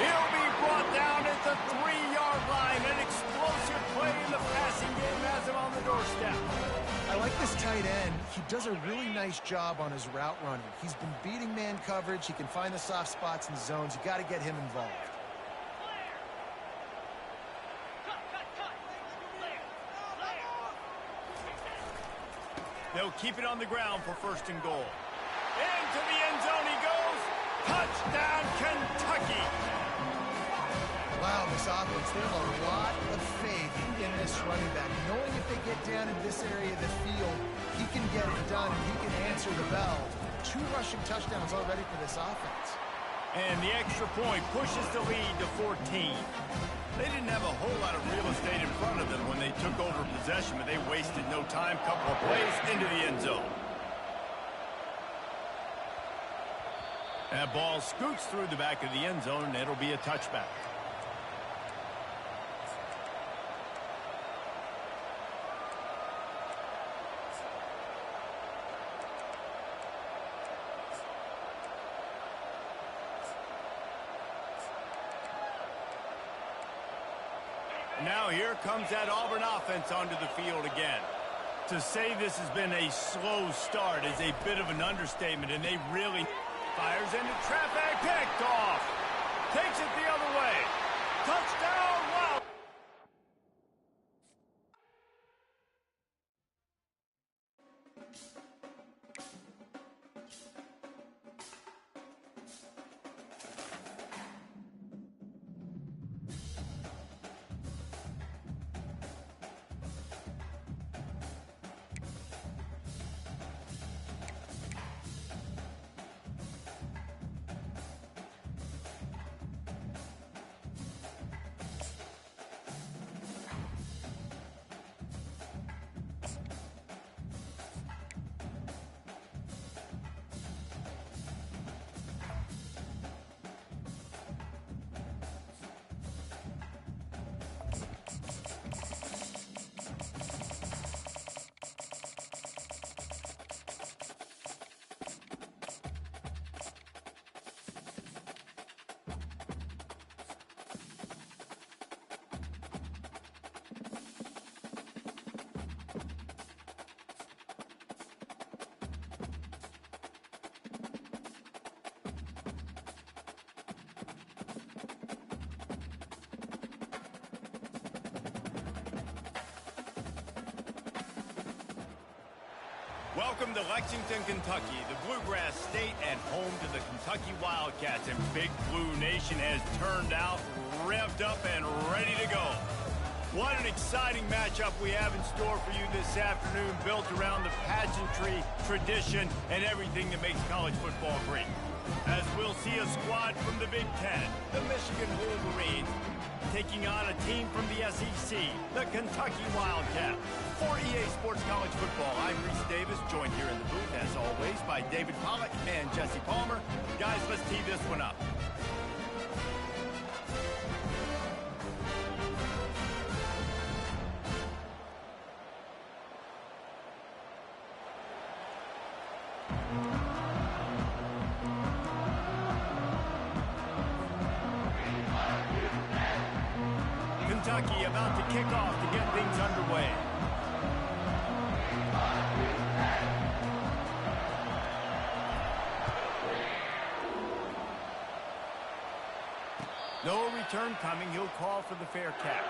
He'll be brought down at the 3-yard line. An explosive play in the passing game has him on the doorstep. I like this tight end. He does a really nice job on his route running. He's been beating man coverage. He can find the soft spots and zones. You got to get him involved. They'll keep it on the ground for first and goal. Into the end zone he goes. Touchdown, Kentucky. Wow, this offense, they have a lot of faith in this running back. Knowing if they get down in this area of the field, he can get it done and he can answer the bell. 2 rushing touchdowns already for this offense. And the extra point pushes the lead to 14. They didn't have a whole lot of real estate in front of them when they took over possession, but they wasted no time. Couple of plays into the end zone. That ball scoots through the back of the end zone, and it'll be a touchback. Now here comes that Auburn offense onto the field again. To say this has been a slow start is a bit of an understatement, and they really fires into traffic, picked off. Takes it the other way. Touchdown, wow. Welcome to Lexington, Kentucky, the Bluegrass State and home to the Kentucky Wildcats. And Big Blue Nation has turned out, revved up, and ready to go. What an exciting matchup we have in store for you this afternoon, built around the pageantry, tradition, and everything that makes college football great. As we'll see a squad from the Big Ten, the Michigan Wolverines, taking on a team from the SEC, the Kentucky Wildcats. For EA Sports College Football, I'm Reese Davis, joined here in the booth, as always, by David Pollack and Jesse Palmer. Guys, let's tee this one up. Kentucky about to kick off to get things underway. No return coming. He'll call for the fair catch.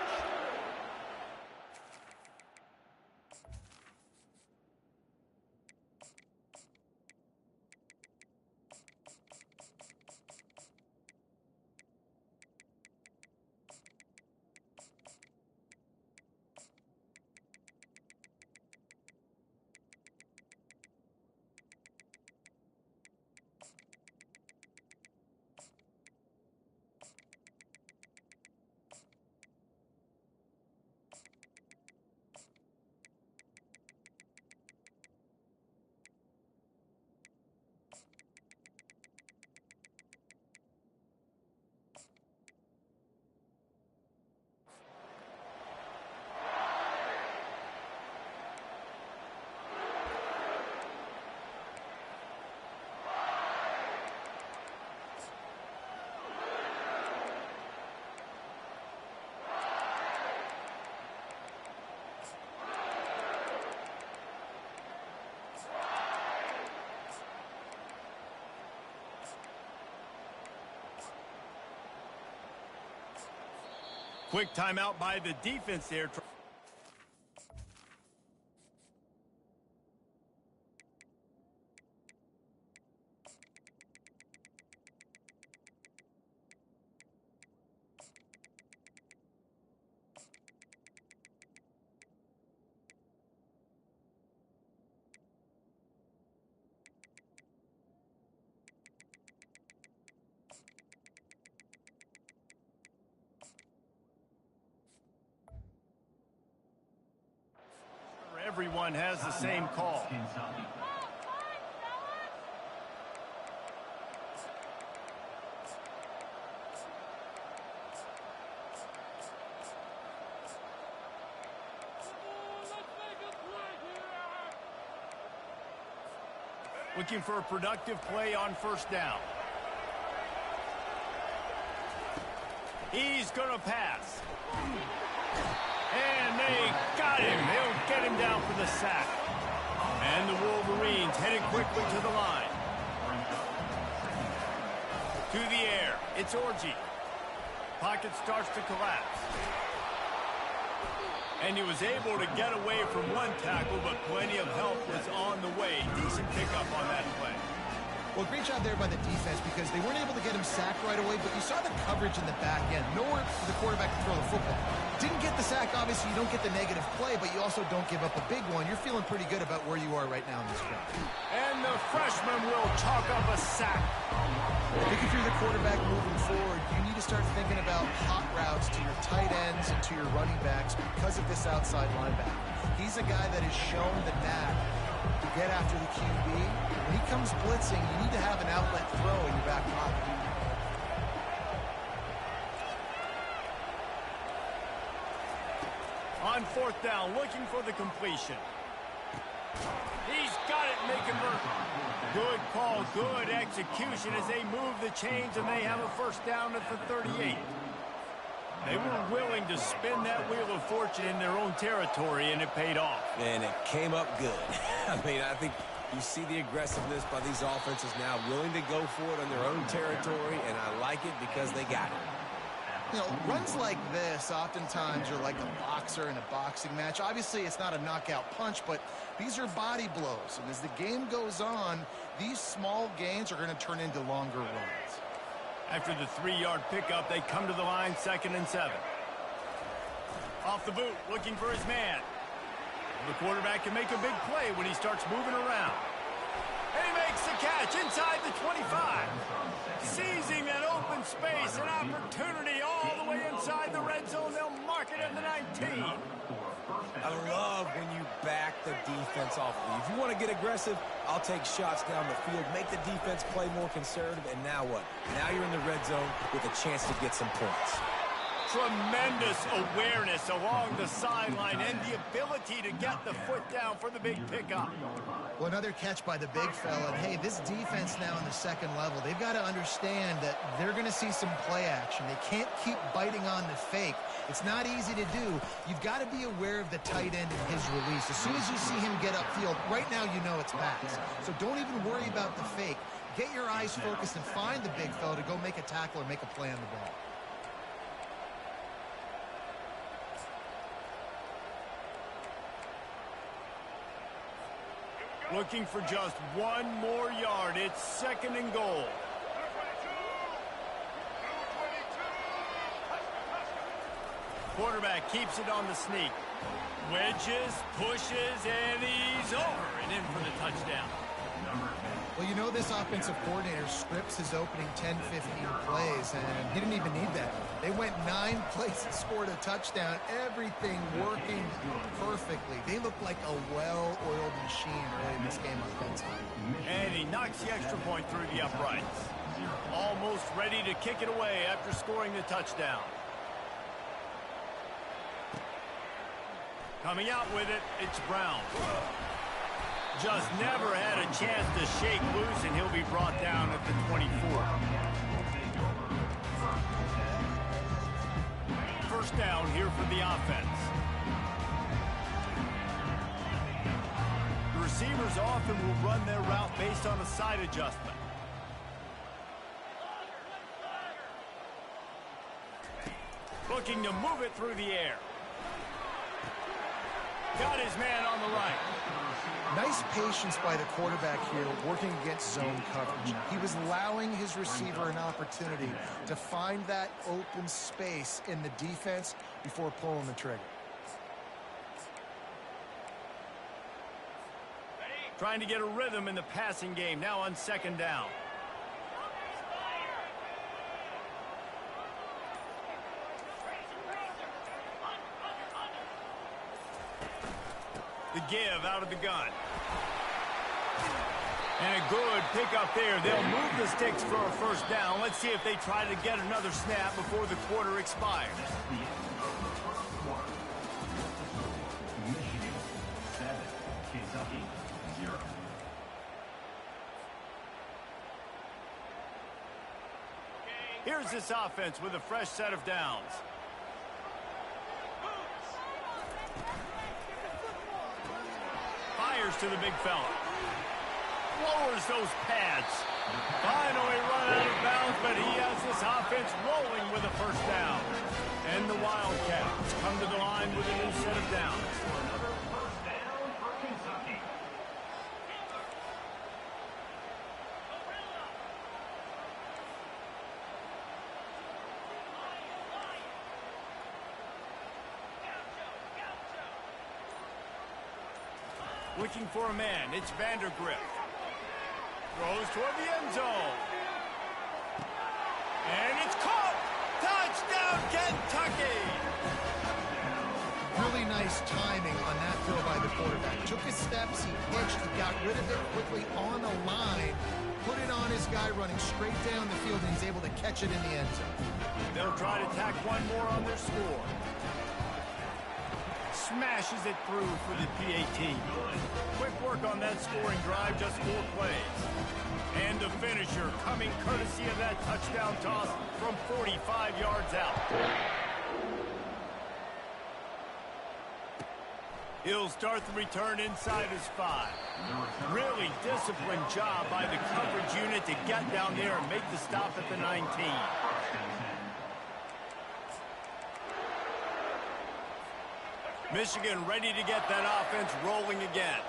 Quick timeout by the defense there. Everyone has the same call. Looking for a productive play on first down. He's going to pass. And they got him. They'll get him down for the sack. And the Wolverines headed quickly to the line. To the air. It's Orji. Pocket starts to collapse. And he was able to get away from one tackle, but plenty of help was on the way. Decent pickup on that play. Well, great job there by the defense because they weren't able to get him sacked right away, but you saw the coverage in the back end. Nowhere for the quarterback to throw the football. Didn't get the sack, obviously you don't get the negative play, but you also don't give up a big one. You're feeling pretty good about where you are right now in this game. And the freshman will chalk up a sack. I think if you're the quarterback moving forward, you need to start thinking about hot routes to your tight ends and to your running backs because of this outside linebacker. He's a guy that has shown the knack to get after the QB. When he comes blitzing, you need to have an outlet throw in your back pocket. On fourth down, looking for the completion. He's got it, and they convert. Good call, good execution as they move the chains, and they have a first down at the 38. They were willing to spin that wheel of fortune in their own territory, and it paid off. And it came up good. I mean, I think you see the aggressiveness by these offenses now, willing to go for it on their own territory, and I like it because they got it. You know, runs like this oftentimes are like a boxer in a boxing match. Obviously, it's not a knockout punch, but these are body blows. And as the game goes on, these small gains are going to turn into longer runs. After the 3-yard pickup, they come to the line, 2nd and 7. Off the boot, looking for his man. The quarterback can make a big play when he starts moving around. And he makes the catch inside the 25. Seizing that open space, an opportunity all the way inside the red zone. They'll mark it at the 19. I love when you back the defense off of you. If you want to get aggressive, I'll take shots down the field, make the defense play more conservative, and now what? Now you're in the red zone with a chance to get some points. Tremendous awareness along the sideline and the ability to get the foot down for the big pickup. Well, another catch by the big fella. And hey, this defense now in the second level, they've got to understand that they're going to see some play action. They can't keep biting on the fake. It's not easy to do. You've got to be aware of the tight end and his release. As soon as you see him get upfield, right now you know it's pass. So don't even worry about the fake. Get your eyes focused and find the big fella to go make a tackle or make a play on the ball. Looking for just one more yard. It's 2nd and goal. Quarterback keeps it on the sneak. Wedges, pushes, and he's over and in for the touchdown. Well, you know this offensive coordinator scripts his opening 10, 15 plays, and he didn't even need that. They went 9 plays and scored a touchdown. Everything working perfectly. They look like a well-oiled machine early in this game offensively. And he knocks the extra point through the uprights. Almost ready to kick it away after scoring the touchdown. Coming out with it, it's Brown. Just never had a chance to shake loose, and he'll be brought down at the 24. First down here for the offense. The receivers often will run their route based on a side adjustment. looking to move it through the air. Got his man on the right. Nice patience by the quarterback here working against zone coverage. He was allowing his receiver an opportunity to find that open space in the defense before pulling the trigger. Trying to get a rhythm in the passing game now on second down. The give out of the gun. And a good pickup there. They'll move the sticks for a first down. Let's see if they try to get another snap before the quarter expires. Michigan 7, Kentucky 0. Here's this offense with a fresh set of downs. Fires to the big fella. Lowers those pads. Finally run out of bounds, but he has this offense rolling with a first down. And the Wildcats come to the line with a new set of downs. Another first down for Kentucky. Looking for a man. It's Vandergrift. Throws toward the end zone. And it's caught! Touchdown, Kentucky! Really nice timing on that throw by the quarterback. Took his steps, he pitched, he got rid of it quickly on the line, put it on his guy running straight down the field, and he's able to catch it in the end zone. They'll try to tack one more on their score. Smashes it through for the PAT. Quick work on that scoring drive, just 4 plays. And the finisher coming courtesy of that touchdown toss from 45 yards out. He'll start the return inside his 5. Really disciplined job by the coverage unit to get down there and make the stop at the 19. Michigan ready to get that offense rolling again.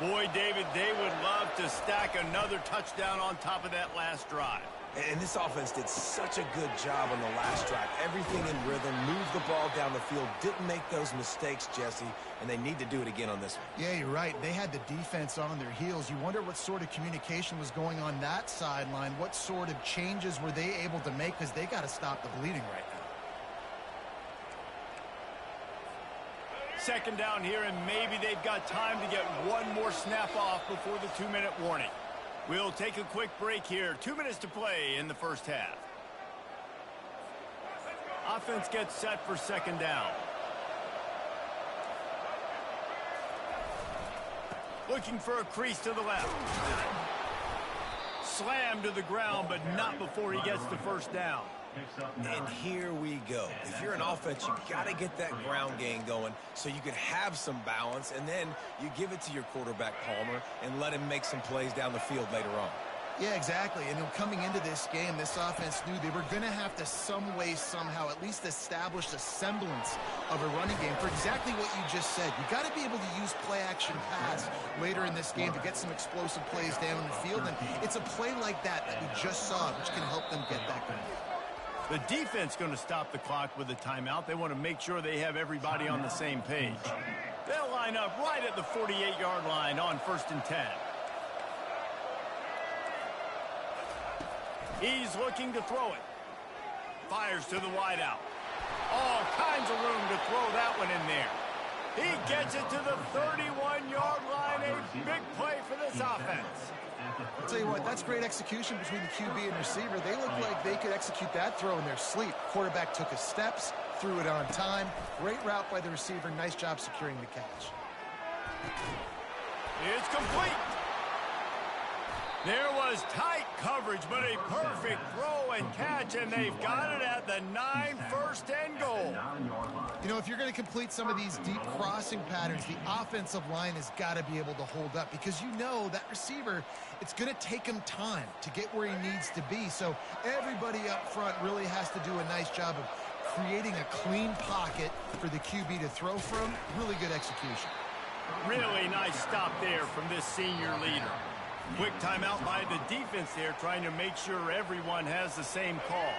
Boy, David, they would love to stack another touchdown on top of that last drive. And this offense did such a good job on the last drive. Everything in rhythm, moved the ball down the field, didn't make those mistakes, Jesse, and they need to do it again on this one. Yeah, you're right. They had the defense on their heels. You wonder what sort of communication was going on that sideline. What sort of changes were they able to make, because they got to stop the bleeding right now. Second down here, and maybe they've got time to get one more snap off before the 2-minute warning. We'll take a quick break here. 2 minutes to play in the first half. Offense gets set for second down. Looking for a crease to the left. Slam to the ground, but not before he gets the first down. And here we go. If you're an offense, you got to get that ground game going so you can have some balance, and then you give it to your quarterback, Palmer, and let him make some plays down the field later on. Yeah, exactly. And coming into this game, this offense knew they were going to have to some way, somehow, at least establish a semblance of a running game for exactly what you just said. You got to be able to use play-action pass later in this game to get some explosive plays down the field, and it's a play like that we just saw, which can help them get that going. The defense going to stop the clock with a timeout. They want to make sure they have everybody on the same page. They'll line up right at the 48-yard line on 1st and 10. He's looking to throw it. Fires to the wideout. All kinds of room to throw that one in there. He gets it to the 31-yard line. A big play for this offense. I'll tell you what, that's great execution between the QB and receiver. They look like they could execute that throw in their sleep. Quarterback took his steps, threw it on time. Great route by the receiver. Nice job securing the catch. It's complete. There was tight coverage, but a perfect throw and catch, and they've got it at the 9, 1st and goal. You know, if you're going to complete some of these deep crossing patterns, the offensive line has got to be able to hold up, because you know that receiver, it's going to take him time to get where he needs to be. So everybody up front really has to do a nice job of creating a clean pocket for the QB to throw from. Really good execution. Really nice stop there from this senior leader. Quick timeout by the defense there, trying to make sure everyone has the same call.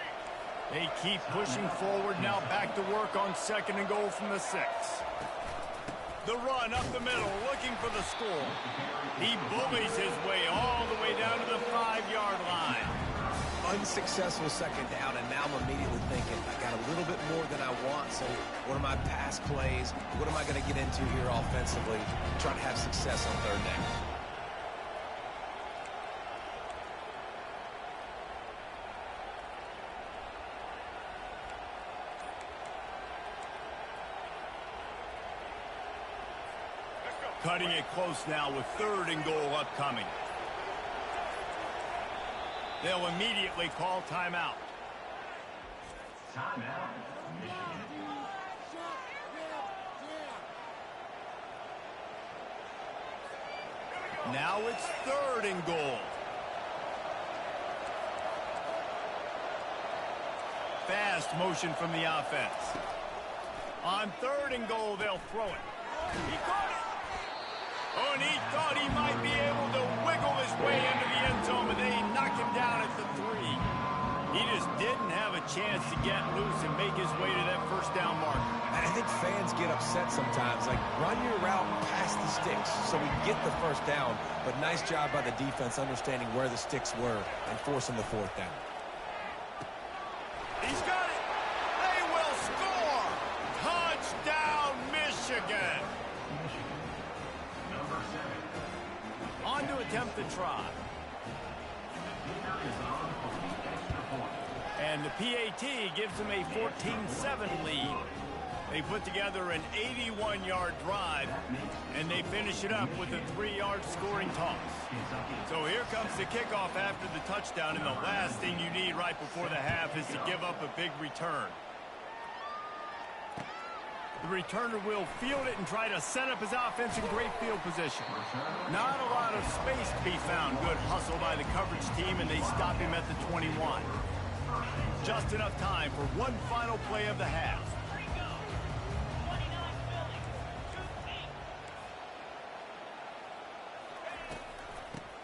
They keep pushing forward, now back to work on 2nd and goal from the 6. The run up the middle, looking for the score. He bullies his way all the way down to the 5-yard line. Unsuccessful 2nd down, and now I'm immediately thinking, I got a little bit more than I want, so what are my pass plays? What am I going to get into here offensively? Try to have success on 3rd down. Cutting it close now with 3rd and goal upcoming. They'll immediately call timeout. Timeout, Michigan. Now it's 3rd and goal. Fast motion from the offense. On 3rd and goal, they'll throw it. He caught it. Oh, and he thought he might be able to wiggle his way into the end zone, but they knock him down at the 3. He just didn't have a chance to get loose and make his way to that 1st down marker. And I think fans get upset sometimes. Like, run your route past the sticks so we get the 1st down. But nice job by the defense understanding where the sticks were and forcing the 4th down. He's got it. They will score. Touchdown, Michigan. Number 7. On to attempt the try. Kicker is on for the extra point. And the PAT gives them a 14-7 lead. They put together an 81-yard drive, and they finish it up with a 3-yard scoring toss. So here comes the kickoff after the touchdown, and the last thing you need right before the half is to give up a big return. The returner will field it and try to set up his offense in great field position. Not a lot of space to be found. Good hustle by the coverage team, and they stop him at the 21. Just enough time for one final play of the half.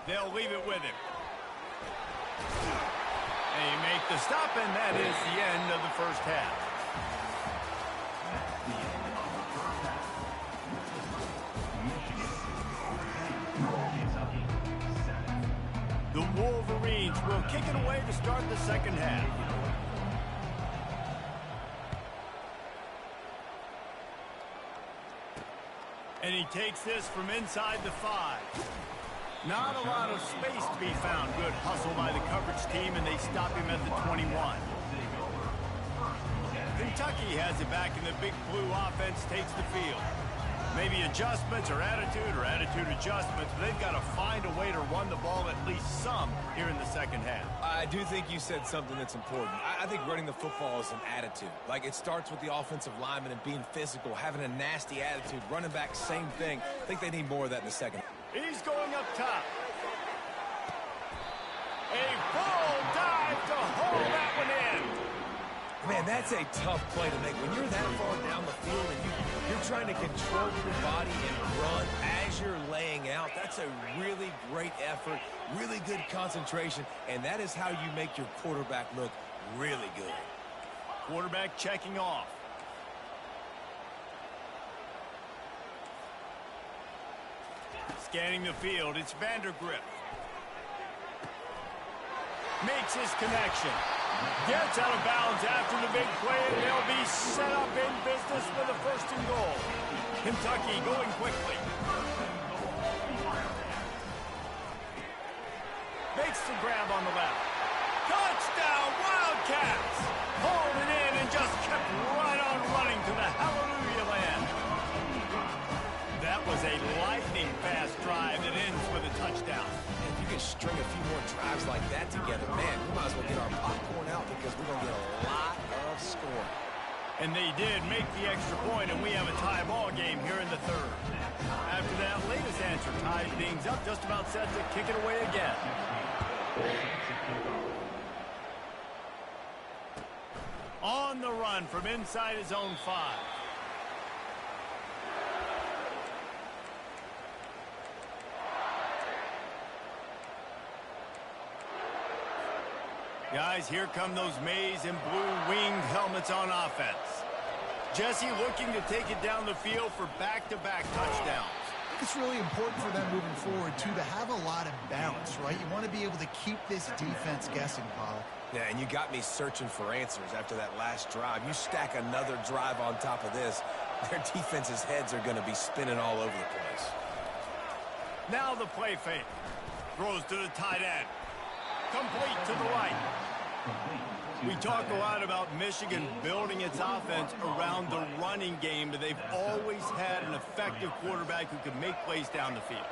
They'll leave it with him. They make the stop, and that is the end of the 1st half. The Wolverines will kick it away to start the 2nd half. And he takes this from inside the 5. Not a lot of space to be found. Good hustle by the coverage team, and they stop him at the 21. Kentucky has it back, and the Big Blue offense takes the field. Maybe adjustments or attitude adjustments, but they've got to find a way to run the ball at least some here in the 2nd half. I do think you said something that's important. I think running the football is an attitude. Like, it starts with the offensive lineman and being physical, having a nasty attitude. Running back, same thing. I think they need more of that in the 2nd. He's going up top. A full dive to hold that one in. Man, that's a tough play to make. When you're that far down the field and you're trying to control your body and run as you're laying out, that's a really great effort, really good concentration, and that is how you make your quarterback look really good. Quarterback checking off. Scanning the field, it's Vandergrift. Makes his connection. Gets out of bounds after the big play, and they'll be set up in business with a 1st and goal. Kentucky going quickly. Makes the grab on the left. Touchdown, Wildcats! Hauled it in and just kept right on running to the hallelujah land. That was a lightning-fast drive that ends with a touchdown. If you can string a few more drives like that together, man, we might as well get our popcorn out because we're going to get a lot of scoring. And they did make the extra point, and we have a tie ball game here in the 3rd. After that latest answer ties things up, just about set to kick it away again. On the run from inside his own 5. Guys, here come those maize and blue winged helmets on offense. Jesse looking to take it down the field for back-to-back touchdowns. I think it's really important for them moving forward, too, to have a lot of bounce, right? You want to be able to keep this defense guessing, Pollock. Yeah, and you got me searching for answers after that last drive. You stack another drive on top of this, their defense's heads are going to be spinning all over the place. Now the play fake. Throws to the tight end. Complete to the right. We talk a lot about Michigan building its offense around the running game, but they've always had an effective quarterback who can make plays down the field.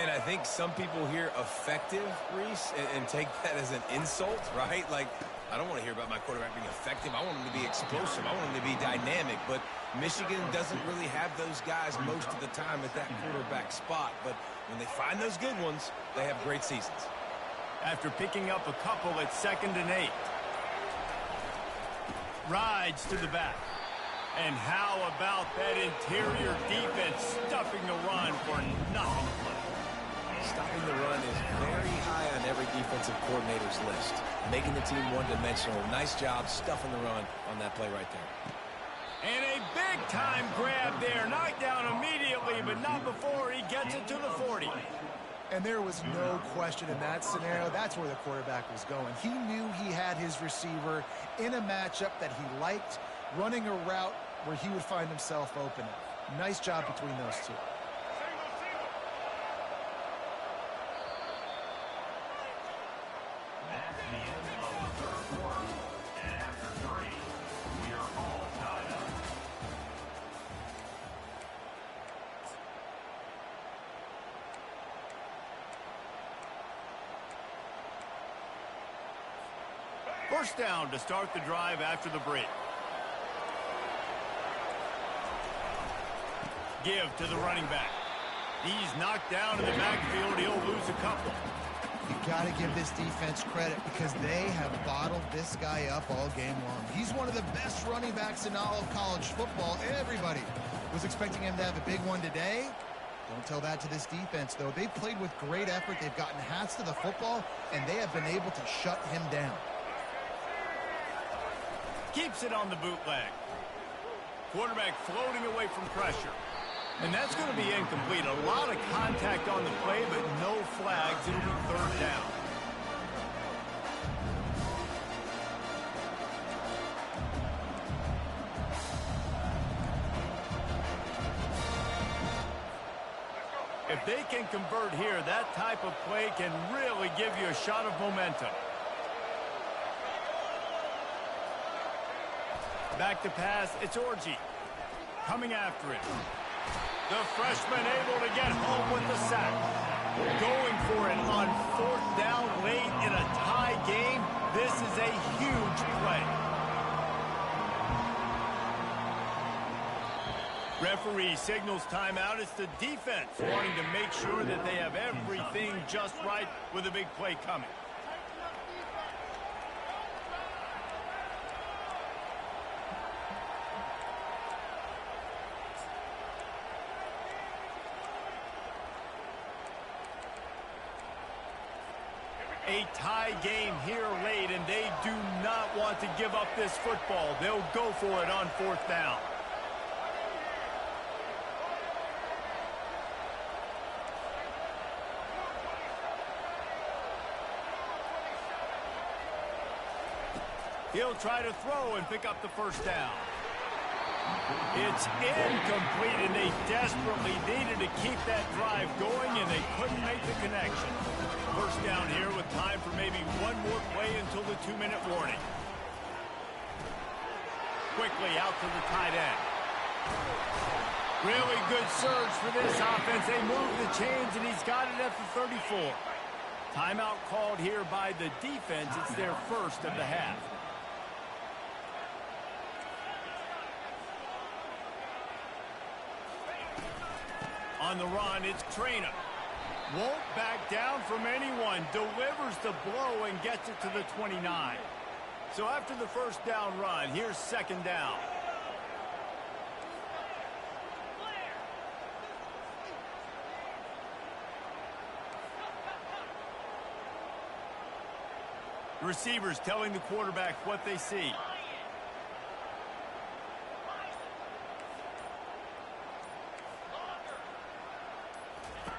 And I think some people hear effective, Reese, and take that as an insult, right? Like, I don't want to hear about my quarterback being effective. I want him to be explosive. I want him to be dynamic. But Michigan doesn't really have those guys most of the time at that quarterback spot. But when they find those good ones, they have great seasons. After picking up a couple at 2nd and 8. Rides to the back. And how about that interior defense stuffing the run for nothing? Stopping the run is very high on every defensive coordinator's list. Making the team one-dimensional. Nice job stuffing the run on that play right there. And a big-time grab there. Knocked down immediately, but not before he gets it to the 40. And there was no question in that scenario. That's where the quarterback was going. He knew he had his receiver in a matchup that he liked, running a route where he would find himself open. Nice job between those two. That's the end of the third quarter. And after 3, we are all tied up. First down to start the drive after the break. Give to the running back. He's knocked down in the backfield. He'll lose a couple. You got to give this defense credit because they have bottled this guy up all game long. He's one of the best running backs in all of college football. Everybody was expecting him to have a big one today. Don't tell that to this defense, though. They've played with great effort. They've gotten hats to the football, and they have been able to shut him down. Keeps it on the bootleg. Quarterback floating away from pressure. And that's going to be incomplete. A lot of contact on the play, but no flags. It'll be 3rd down. If they can convert here, that type of play can really give you a shot of momentum. Back to pass, it's Orji. Coming after it. The freshman able to get home with the sack. Going for it on 4th down late in a tie game. This is a huge play. Referee signals timeout. It's the defense wanting to make sure that they have everything just right with a big play coming. A tie game here late, and they do not want to give up this football. They'll go for it on 4th down. He'll try to throw and pick up the 1st down. It's incomplete, and they desperately needed to keep that drive going, and they couldn't make the connection. 1st down here with time for maybe one more play until the 2-minute warning. Quickly out to the tight end. Really good surge for this offense. They move the chains, and he's got it at the 34. Timeout called here by the defense. It's their first of the half. On the run, it's Traina. Won't back down from anyone. Delivers the blow and gets it to the 29. So after the first down run, here's second down. Receivers telling the quarterback what they see.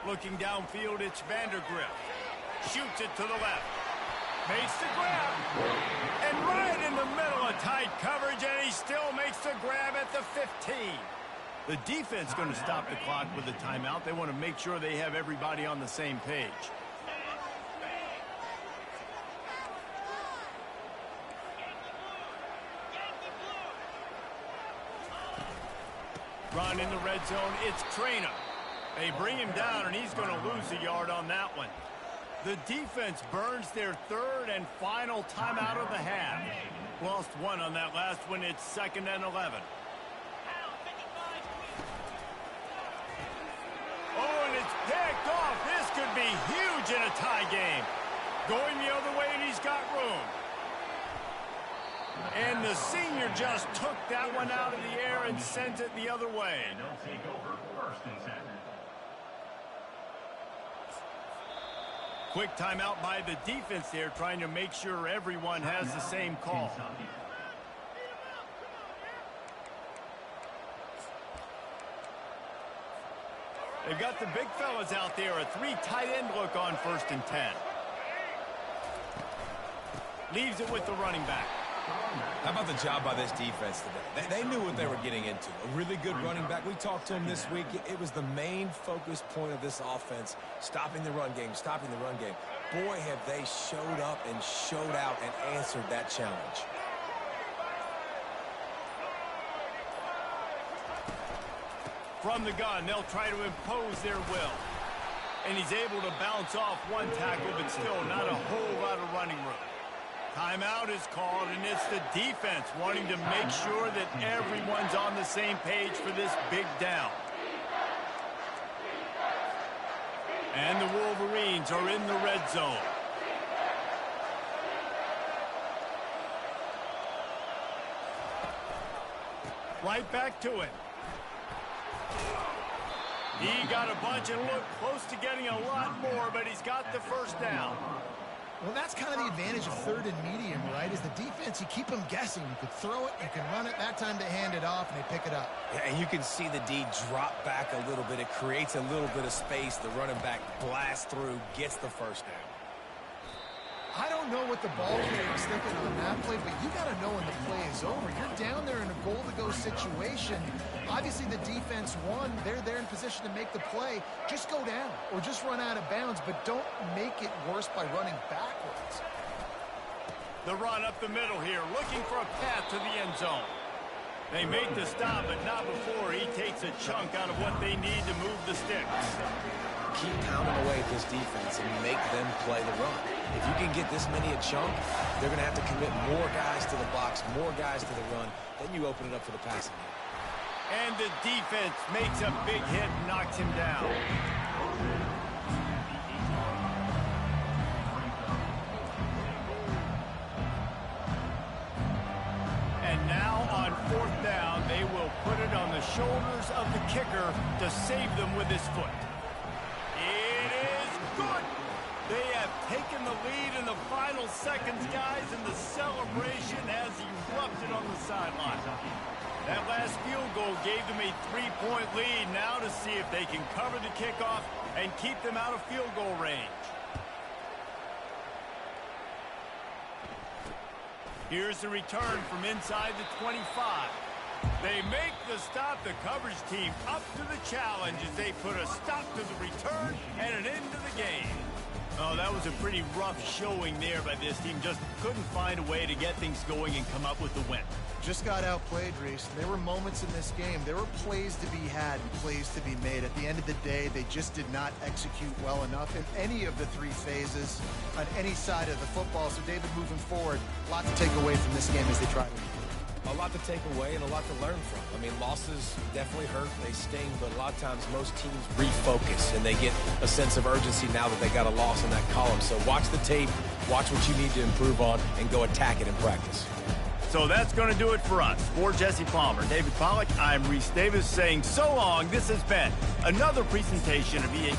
Looking downfield, it's Vandergrift. Shoots it to the left. Makes the grab. And right in the middle of tight coverage, and he still makes the grab at the 15. The defense going to stop the clock with a timeout. They want to make sure they have everybody on the same page. Run in the red zone, it's Trainer. They bring him down, and he's going to lose a yard on that one. The defense burns their third and final timeout of the half. Lost one on that last one. It's 2nd and 11. Oh, and it's picked off. This could be huge in a tie game. Going the other way, and he's got room. And the senior just took that one out of the air and sent it the other way. And they'll take over 1st and 10. Quick timeout by the defense there, trying to make sure everyone has the same call. They've got the big fellas out there, a 3 tight end look on 1st and 10. Leaves it with the running back. How about the job by this defense today? They knew what they were getting into. A really good running back. We talked to him this week. It was the main focus point of this offense, stopping the run game, stopping the run game. Boy, have they showed up and showed out and answered that challenge. From the gun, they'll try to impose their will. And he's able to bounce off one tackle, but still not a whole lot of running room. Timeout is called, and it's the defense wanting to make sure that everyone's on the same page for this big down. And the Wolverines are in the red zone. Right back to it. He got a bunch and looked close to getting a lot more, but he's got the first down. Well, that's kind of the advantage of 3rd and medium, right? Is the defense, you keep them guessing. You could throw it, you can run it. That time they hand it off, and they pick it up. Yeah, and you can see the D drop back a little bit. It creates a little bit of space. The running back blasts through, gets the first down. I don't know what the ball player was thinking on that play, but you got to know when the play is over. You're down there in a goal-to-go situation. Obviously, the defense won. They're there in position to make the play. Just go down or just run out of bounds, but don't make it worse by running backwards. The run up the middle here, looking for a path to the end zone. They make the stop, but not before he takes a chunk out of what they need to move the sticks. Keep pounding away at this defense and make them play the run. If you can get this many a chunk, they're going to have to commit more guys to the box, more guys to the run. Then you open it up for the passing game. And the defense makes a big hit and knocks him down. And now on 4th down, they will put it on the shoulders of the kicker to save them with his foot. It is good. They have taken the lead in the final seconds, guys, and the celebration has erupted on the sideline. That last field goal gave them a 3-point lead. Now to see if they can cover the kickoff and keep them out of field goal range. Here's the return from inside the 25. They make the stop. The coverage team up to the challenge as they put a stop to the return and an end to the game. Oh, that was a pretty rough showing there by this team. Just couldn't find a way to get things going and come up with the win. Just got outplayed, Reese. There were moments in this game. There were plays to be had and plays to be made. At the end of the day, they just did not execute well enough in any of the 3 phases on any side of the football. So, David, moving forward, a lot to take away from this game as they try to improve. A lot to take away and a lot to learn from. I mean, losses definitely hurt. They sting, but a lot of times most teams refocus and they get a sense of urgency now that they got a loss in that column. So watch the tape, watch what you need to improve on, and go attack it in practice. So that's going to do it for us. For Jesse Palmer, David Pollack, I'm Reese Davis saying so long. This has been another presentation of EA.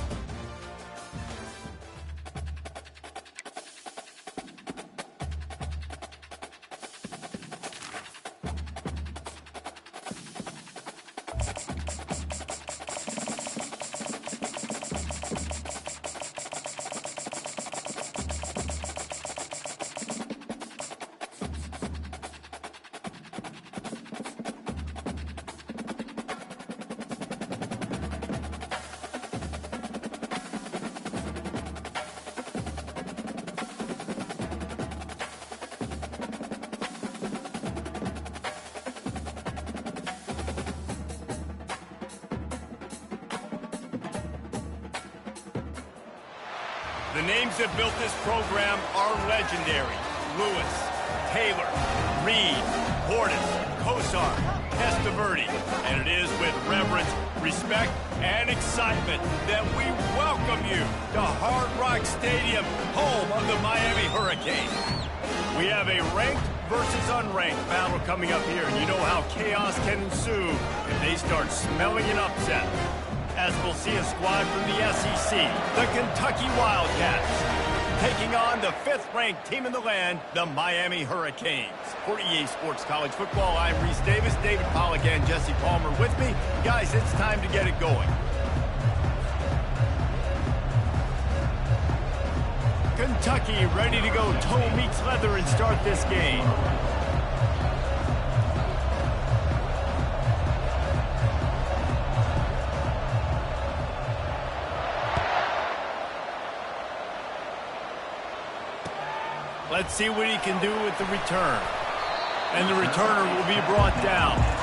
The names that built this program are legendary. Lewis, Taylor, Reed, Portis, Kosar, Testaverde. And it is with reverence, respect, and excitement that we welcome you to Hard Rock Stadium, home of the Miami Hurricanes. We have a ranked versus unranked battle coming up here, and you know how chaos can ensue if they start smelling an upset. As we'll see a squad from the SEC, the Kentucky Wildcats, taking on the 5th-ranked team in the land, the Miami Hurricanes. For EA Sports College Football, I'm Reese Davis, David Pollack and Jesse Palmer with me. Guys, it's time to get it going. Kentucky ready to go toe meets leather and start this game. Let's see what he can do with the return. And the returner will be brought down.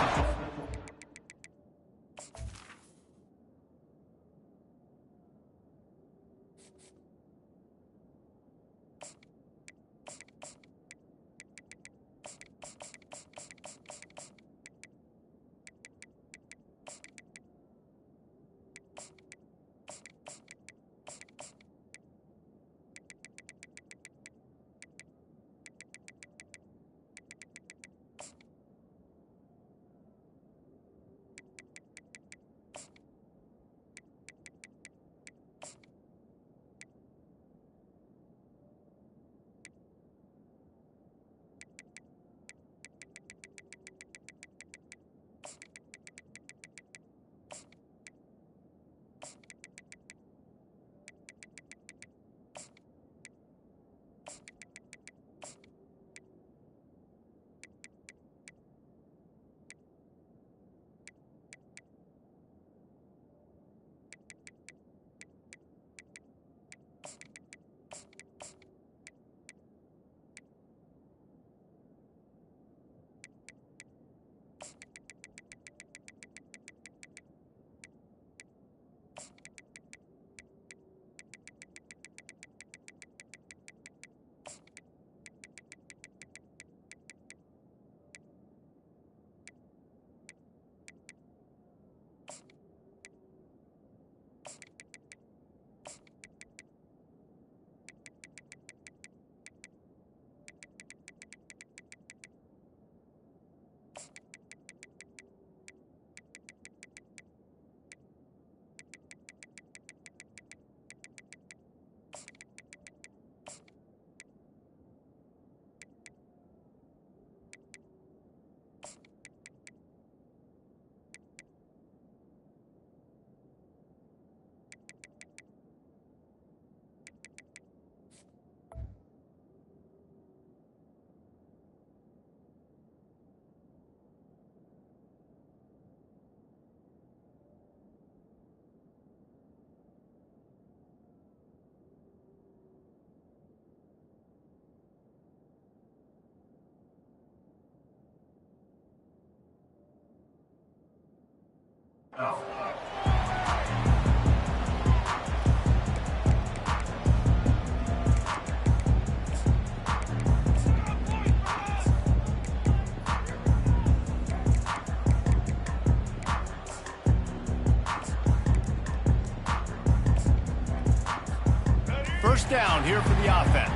first down here for the offense.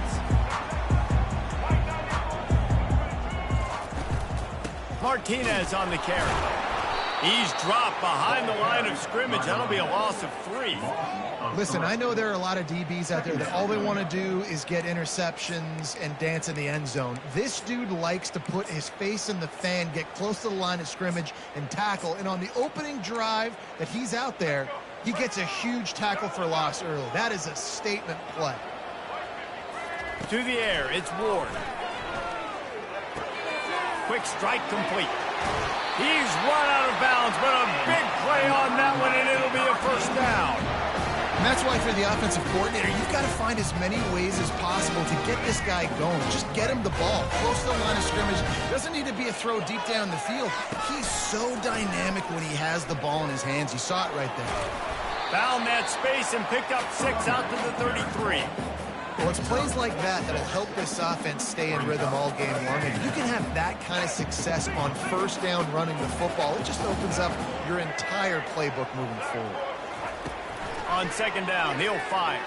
Martinez on the carry. He's dropped behind the line of scrimmage. That'll be a loss of 3. Listen, I know there are a lot of DBs out there that all they want to do is get interceptions and dance in the end zone. This dude likes to put his face in the fan, get close to the line of scrimmage, and tackle. And on the opening drive that he's out there, he gets a huge tackle for loss early. That is a statement play. To the air, it's Ward. Quick strike complete. He's run out of bounds, but a big play on that one, and it'll be a first down. And that's why for the offensive coordinator, you've got to find as many ways as possible to get this guy going. Just get him the ball close to the line of scrimmage. Doesn't need to be a throw deep down the field. He's so dynamic when he has the ball in his hands. You saw it right there. Found that space and picked up 6 out to the 33. Well, it's plays like that that'll help this offense stay in rhythm all game long. If you can have that kind of success on first down running the football, it just opens up your entire playbook moving forward. On second down, he'll fire.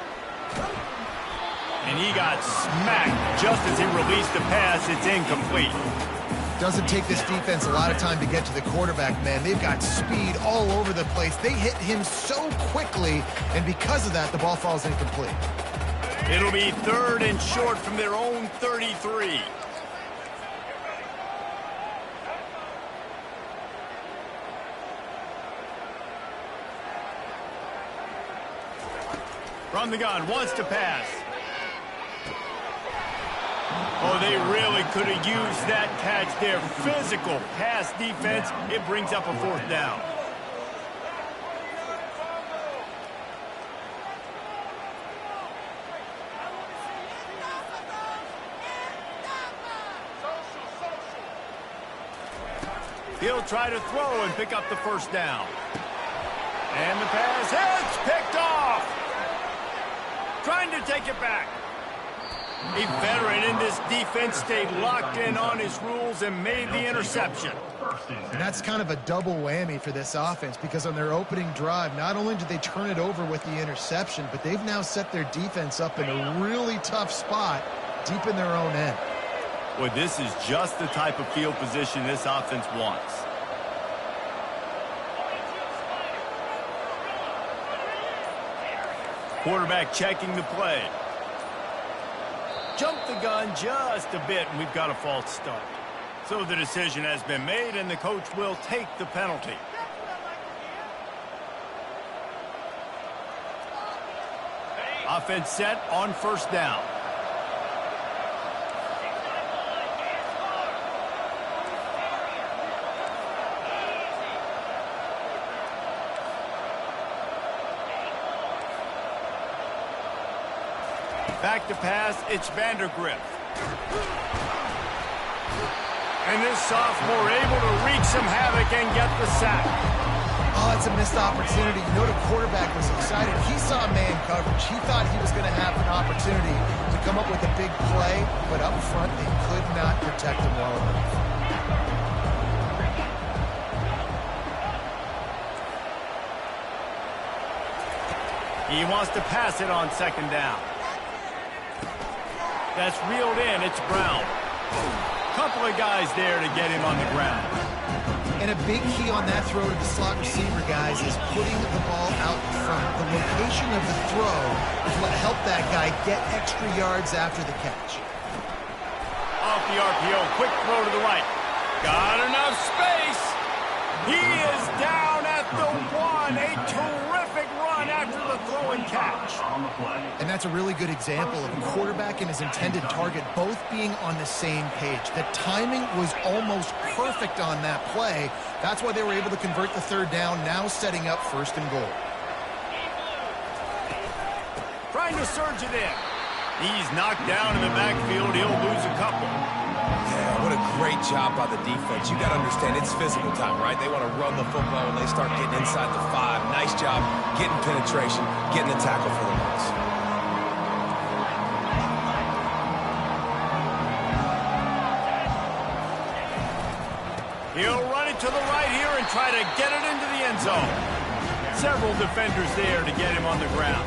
And he got smacked just as he released the pass. It's incomplete. Doesn't take this defense a lot of time to get to the quarterback, man. They've got speed all over the place. They hit him so quickly, and because of that, the ball falls incomplete. It'll be 3rd and short from their own 33. From the gun, wants to pass. Oh, they really could have used that catch there. Physical pass defense. It brings up a 4th down. He'll try to throw and pick up the first down. And the pass hits, picked off. Trying to take it back. A veteran in this defense stayed locked in on his rules and made the interception. And that's kind of a double whammy for this offense because on their opening drive, not only did they turn it over with the interception, but they've now set their defense up in a really tough spot deep in their own end. Well, this is just the type of field position this offense wants. Quarterback checking the play. Jumped the gun just a bit, and we've got a false start. So the decision has been made, and the coach will take the penalty. Offense set on first down. Back to pass, it's Vandergrift. And this sophomore able to wreak some havoc and get the sack. Oh, it's a missed opportunity. You know the quarterback was excited. He saw man coverage. He thought he was going to have an opportunity to come up with a big play, but up front they could not protect him well enough. He wants to pass it on second down. That's reeled in. It's Brown. Couple of guys there to get him on the ground. And a big key on that throw to the slot receiver, guys, is putting the ball out in front. The location of the throw is what helped that guy get extra yards after the catch. Off the RPO, quick throw to the right. Got enough space. He is down at the 1. A terrific run after the throw and catch. And that's a really good example of a quarterback and his intended target both being on the same page. The timing was almost perfect on that play. That's why they were able to convert the third down, now setting up first and goal. Trying to surge it in. He's knocked down in the backfield. He'll lose a couple. Yeah, what a great job by the defense. You got to understand, it's physical time, right? They want to run the football when they start getting inside the 5. Nice job getting penetration, getting the tackle for the loss. He'll run it to the right here and try to get it into the end zone. Several defenders there to get him on the ground.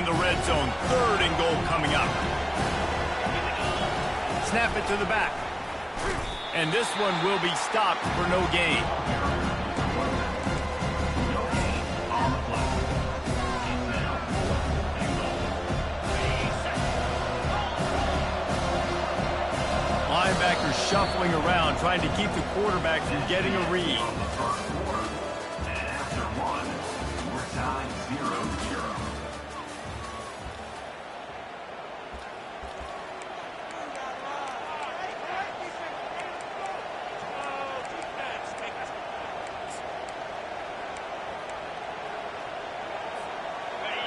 in the red zone. 3rd and goal coming up. Snap it to the back. And this one will be stopped for no gain. Linebackers shuffling around, trying to keep the quarterback from getting a read. And after one, we're tied 0-0.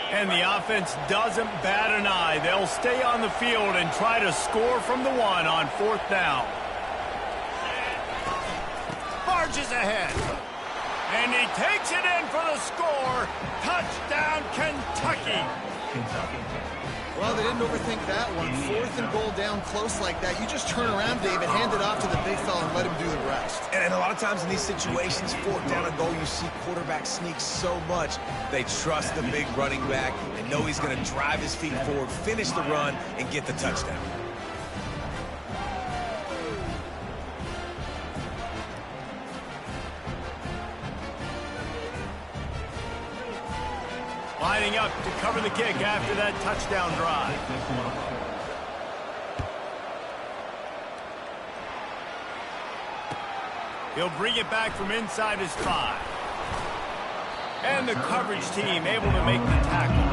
And the offense doesn't bat an eye. They'll stay on the field and try to score from the 1 on 4th down. Marches ahead. And he takes it in for the score. Touchdown, Kentucky. Kentucky. Well, they didn't overthink that one. 4th and goal down close like that. You just turn around, David, hand it off to the big fella and let him do the rest. And a lot of times in these situations, 4th down and goal, you see quarterbacks sneak so much. They trust the big running back and know he's going to drive his feet forward, finish the run, and get the touchdown. Lining up to cover the kick after that touchdown drive. He'll bring it back from inside his 5. And the coverage team able to make the tackle.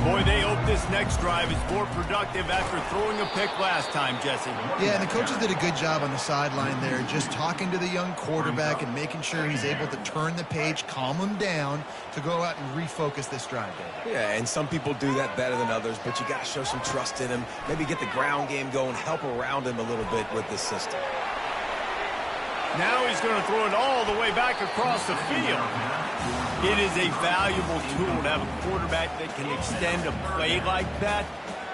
Boy, they hope this next drive is more productive after throwing a pick last time, Jesse. Yeah, and the coaches did a good job on the sideline there, just talking to the young quarterback and making sure he's able to turn the page, calm him down to go out and refocus this drive, David. Yeah, and some people do that better than others, but you got to show some trust in him. Maybe get the ground game going, help around him a little bit with this system. Now he's going to throw it all the way back across the field. It is a valuable tool to have a quarterback that can extend a play like that.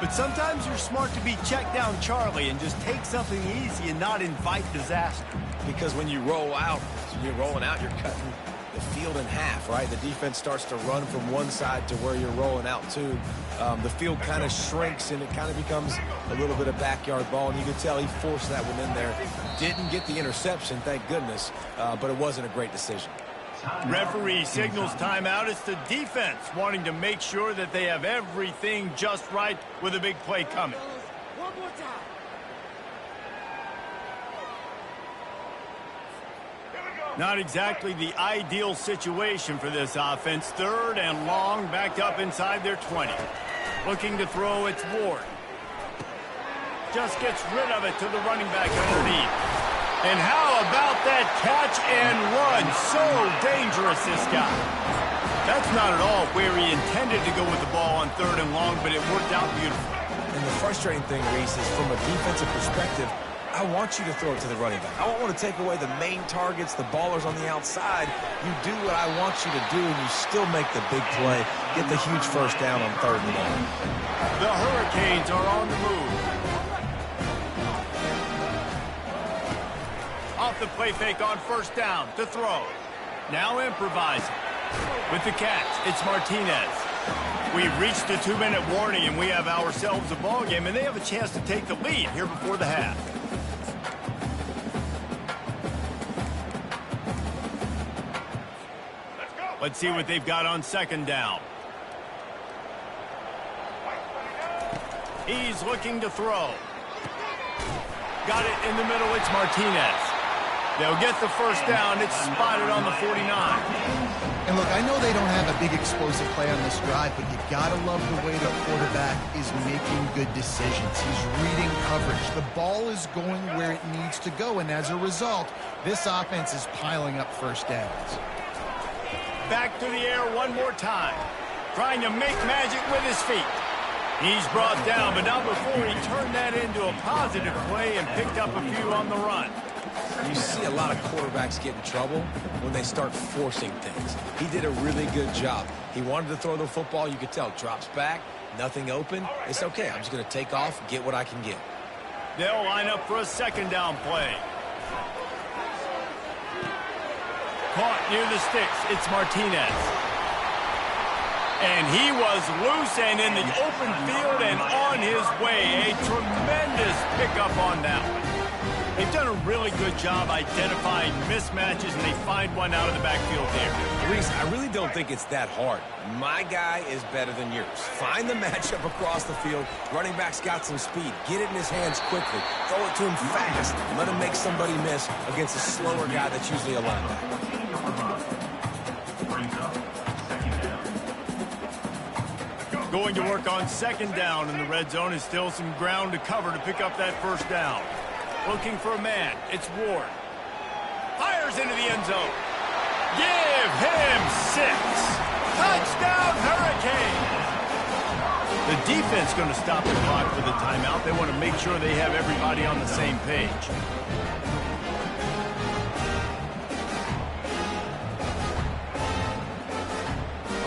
But sometimes you're smart to be check down Charlie and just take something easy and not invite disaster. Because when you roll out, when you're rolling out, you're cutting the field in half, right? The defense starts to run from one side to where you're rolling out to. The field kind of shrinks and it kind of becomes a little bit of backyard ball. And you can tell he forced that one in there. Didn't get the interception, thank goodness, but it wasn't a great decision. Referee signals timeout. It's the defense wanting to make sure that they have everything just right with a big play coming. One more time. Not exactly the ideal situation for this offense. 3rd and long, backed up inside their 20. Looking to throw, it's Ward. Just gets rid of it to the running back underneath. And how about that catch and run? So dangerous, this guy. That's not at all where he intended to go with the ball on 3rd and long, but it worked out beautifully. And the frustrating thing, Reese, is from a defensive perspective, I want you to throw it to the running back. I don't want to take away the main targets, the ballers on the outside. You do what I want you to do, and you still make the big play, get the huge first down on 3rd and long. The Hurricanes are on the move. Off the play fake on 1st down to throw. Now improvising. With the catch, it's Martinez. We've reached the 2-minute warning, and we have ourselves a ball game, and they have a chance to take the lead here before the half. Let's see what they've got on 2nd down. He's looking to throw. Got it in the middle, it's Martinez. They'll get the first down. It's spotted on the 49. And look, I know they don't have a big explosive play on this drive, but you gotta love the way the quarterback is making good decisions. He's reading coverage. The ball is going where it needs to go, and as a result, this offense is piling up first downs. Back to the air one more time. Trying to make magic with his feet. He's brought down, but not before he turned that into a positive play and picked up a few on the run. You see a lot of quarterbacks get in trouble when they start forcing things. He did a really good job. He wanted to throw the football. You could tell. Drops back, nothing open. It's okay. I'm just going to take off, get what I can get. They'll line up for a second down play. Caught near the sticks. It's Martinez. And he was loose and in the open field and on his way. A tremendous pickup on that one. They've done a really good job identifying mismatches, and they find one out of the backfield there. Reese, I really don't think it's that hard. My guy is better than yours. Find the matchup across the field. Running back's got some speed. Get it in his hands quickly. Throw it to him fast. Let him make somebody miss against a slower guy that's usually a linebacker. Going to work on second down, and the red zone is still some ground to cover to pick up that first down. Looking for a man. It's Ward. Fires into the end zone. Give him 6. Touchdown, Hurricane. The defense going to stop the clock for the timeout. They want to make sure they have everybody on the same page.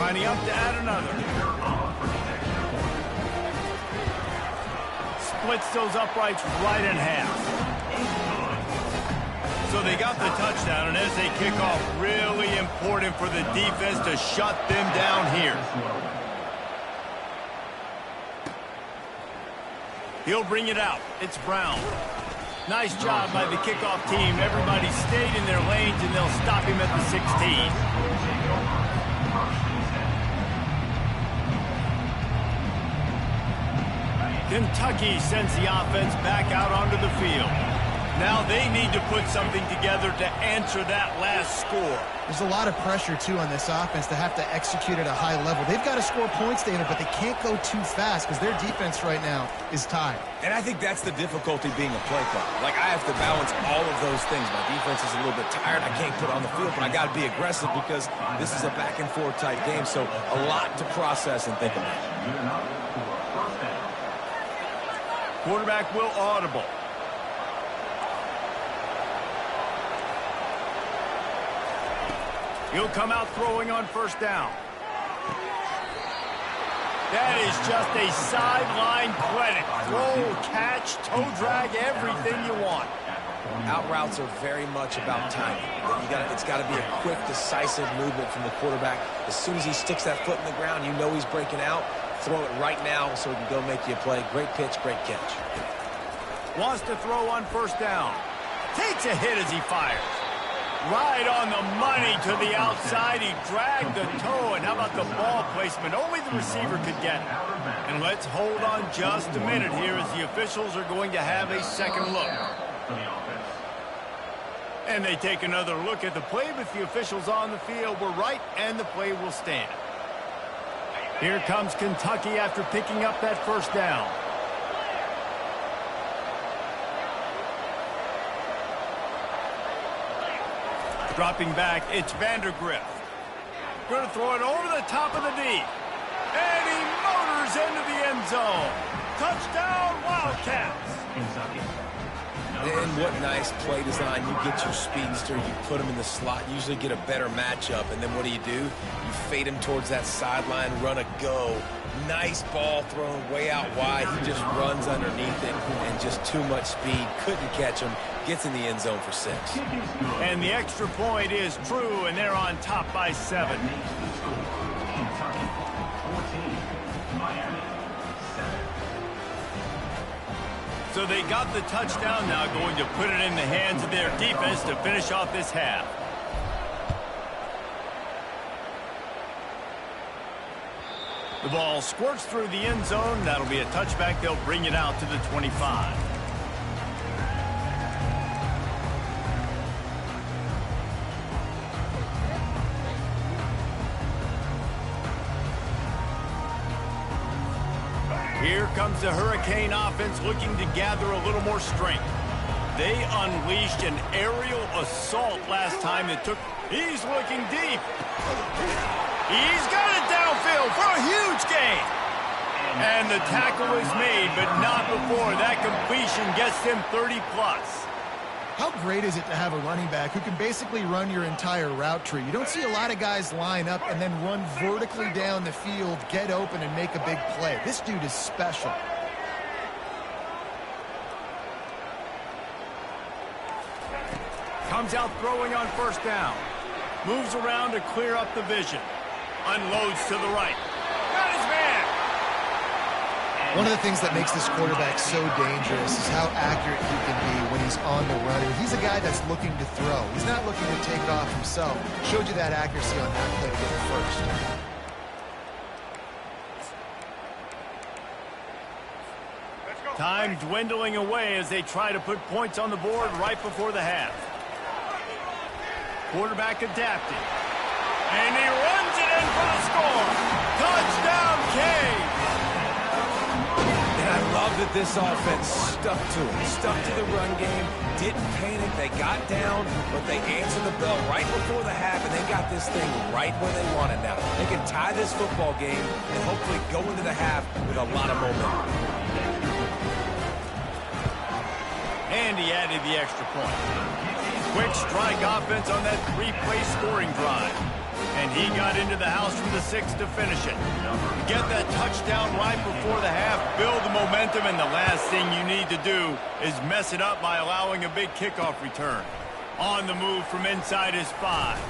Lining up to add another. Splits those uprights right in half. So they got the touchdown, and as they kick off, really important for the defense to shut them down here. He'll bring it out. It's Brown. Nice job by the kickoff team. Everybody stayed in their lanes, and they'll stop him at the 16. Kentucky sends the offense back out onto the field. Now they need to put something together to answer that last score. There's a lot of pressure, too, on this offense to have to execute at a high level. They've got to score points, David, but they can't go too fast because their defense right now is tied. And I think that's the difficulty being a play caller. Like, I have to balance all of those things. My defense is a little bit tired. I can't put it on the field, but I got to be aggressive because this is a back-and-forth type game, so a lot to process and think about. Quarterback will audible. He'll come out throwing on first down. That is just a sideline credit. Throw, catch, toe drag, everything you want. Out routes are very much about timing. It's got to be a quick, decisive movement from the quarterback. As soon as he sticks that foot in the ground, you know he's breaking out. Throw it right now so he can go make you a play. Great pitch, great catch. Wants to throw on first down. Takes a hit as he fires. Right on the money to the outside. He dragged the toe, and how about the ball placement? Only the receiver could get it. And let's hold on just a minute here as the officials are going to have a second look. And they take another look at the play, but the officials on the field were right, and the play will stand. Here comes Kentucky after picking up that first down. Dropping back, it's Vandergriff. Going to throw it over the top of the D. And he motors into the end zone. Touchdown, Wildcats. And what nice play design. You get your speedster, you put him in the slot, usually get a better matchup. And then what do? You fade him towards that sideline, run a go. Nice ball thrown way out wide. He just runs underneath it and just too much speed. Couldn't catch him. Gets in the end zone for 6. And the extra point is true, and they're on top by 7. Kentucky 14, Miami 7. So they got the touchdown now, going to put it in the hands of their defense to finish off this half. The ball squirts through the end zone. That'll be a touchback. They'll bring it out to the 25. Here comes the Hurricane offense looking to gather a little more strength. They unleashed an aerial assault last time that took... He's looking deep. He's got it downfield for a huge gain. And the tackle is made, but not before that completion gets him 30+. How great is it to have a running back who can basically run your entire route tree? You don't see a lot of guys line up and then run vertically down the field, get open, and make a big play. This dude is special. Comes out throwing on first down. Moves around to clear up the vision. Unloads to the right. Got his man. One of the things that makes this quarterback so dangerous is how accurate he can be when he's on the run. He's a guy that's looking to throw. He's not looking to take off himself. Showed you that accuracy on that play to get it first. Time dwindling away as they try to put points on the board right before the half. Quarterback adapting. And he runs it in for the score. Touchdown, Cade. And I love that this offense stuck to it. Stuck to the run game. Didn't panic. They got down, but they answered the bell right before the half, and they got this thing right where they want it now. They can tie this football game and hopefully go into the half with a lot of momentum. And he added the extra point. Quick strike offense on that three-play scoring drive. And he got into the house from the 6 to finish it. Get that touchdown right before the half, build the momentum, and the last thing you need to do is mess it up by allowing a big kickoff return. On the move from inside his 5.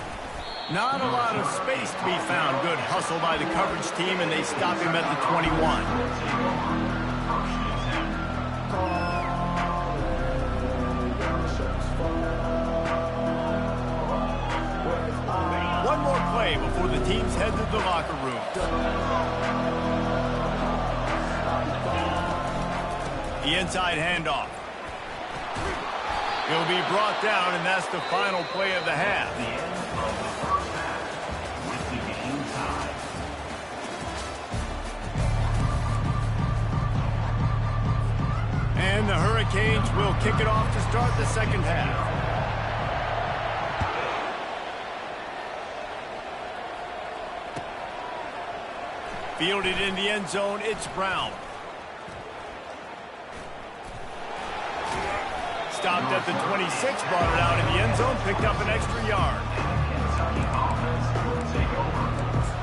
Not a lot of space to be found. Good hustle by the coverage team, and they stop him at the 21. One more play before the teams head to the locker room. The inside handoff. He'll be brought down, and that's the final play of the half. The end of the first half with the game tied. And the Hurricanes will kick it off to start the second half. Fielded in the end zone, it's Brown. Stopped at the 26, brought it out in the end zone, picked up an extra yard. Kentucky offense will take over.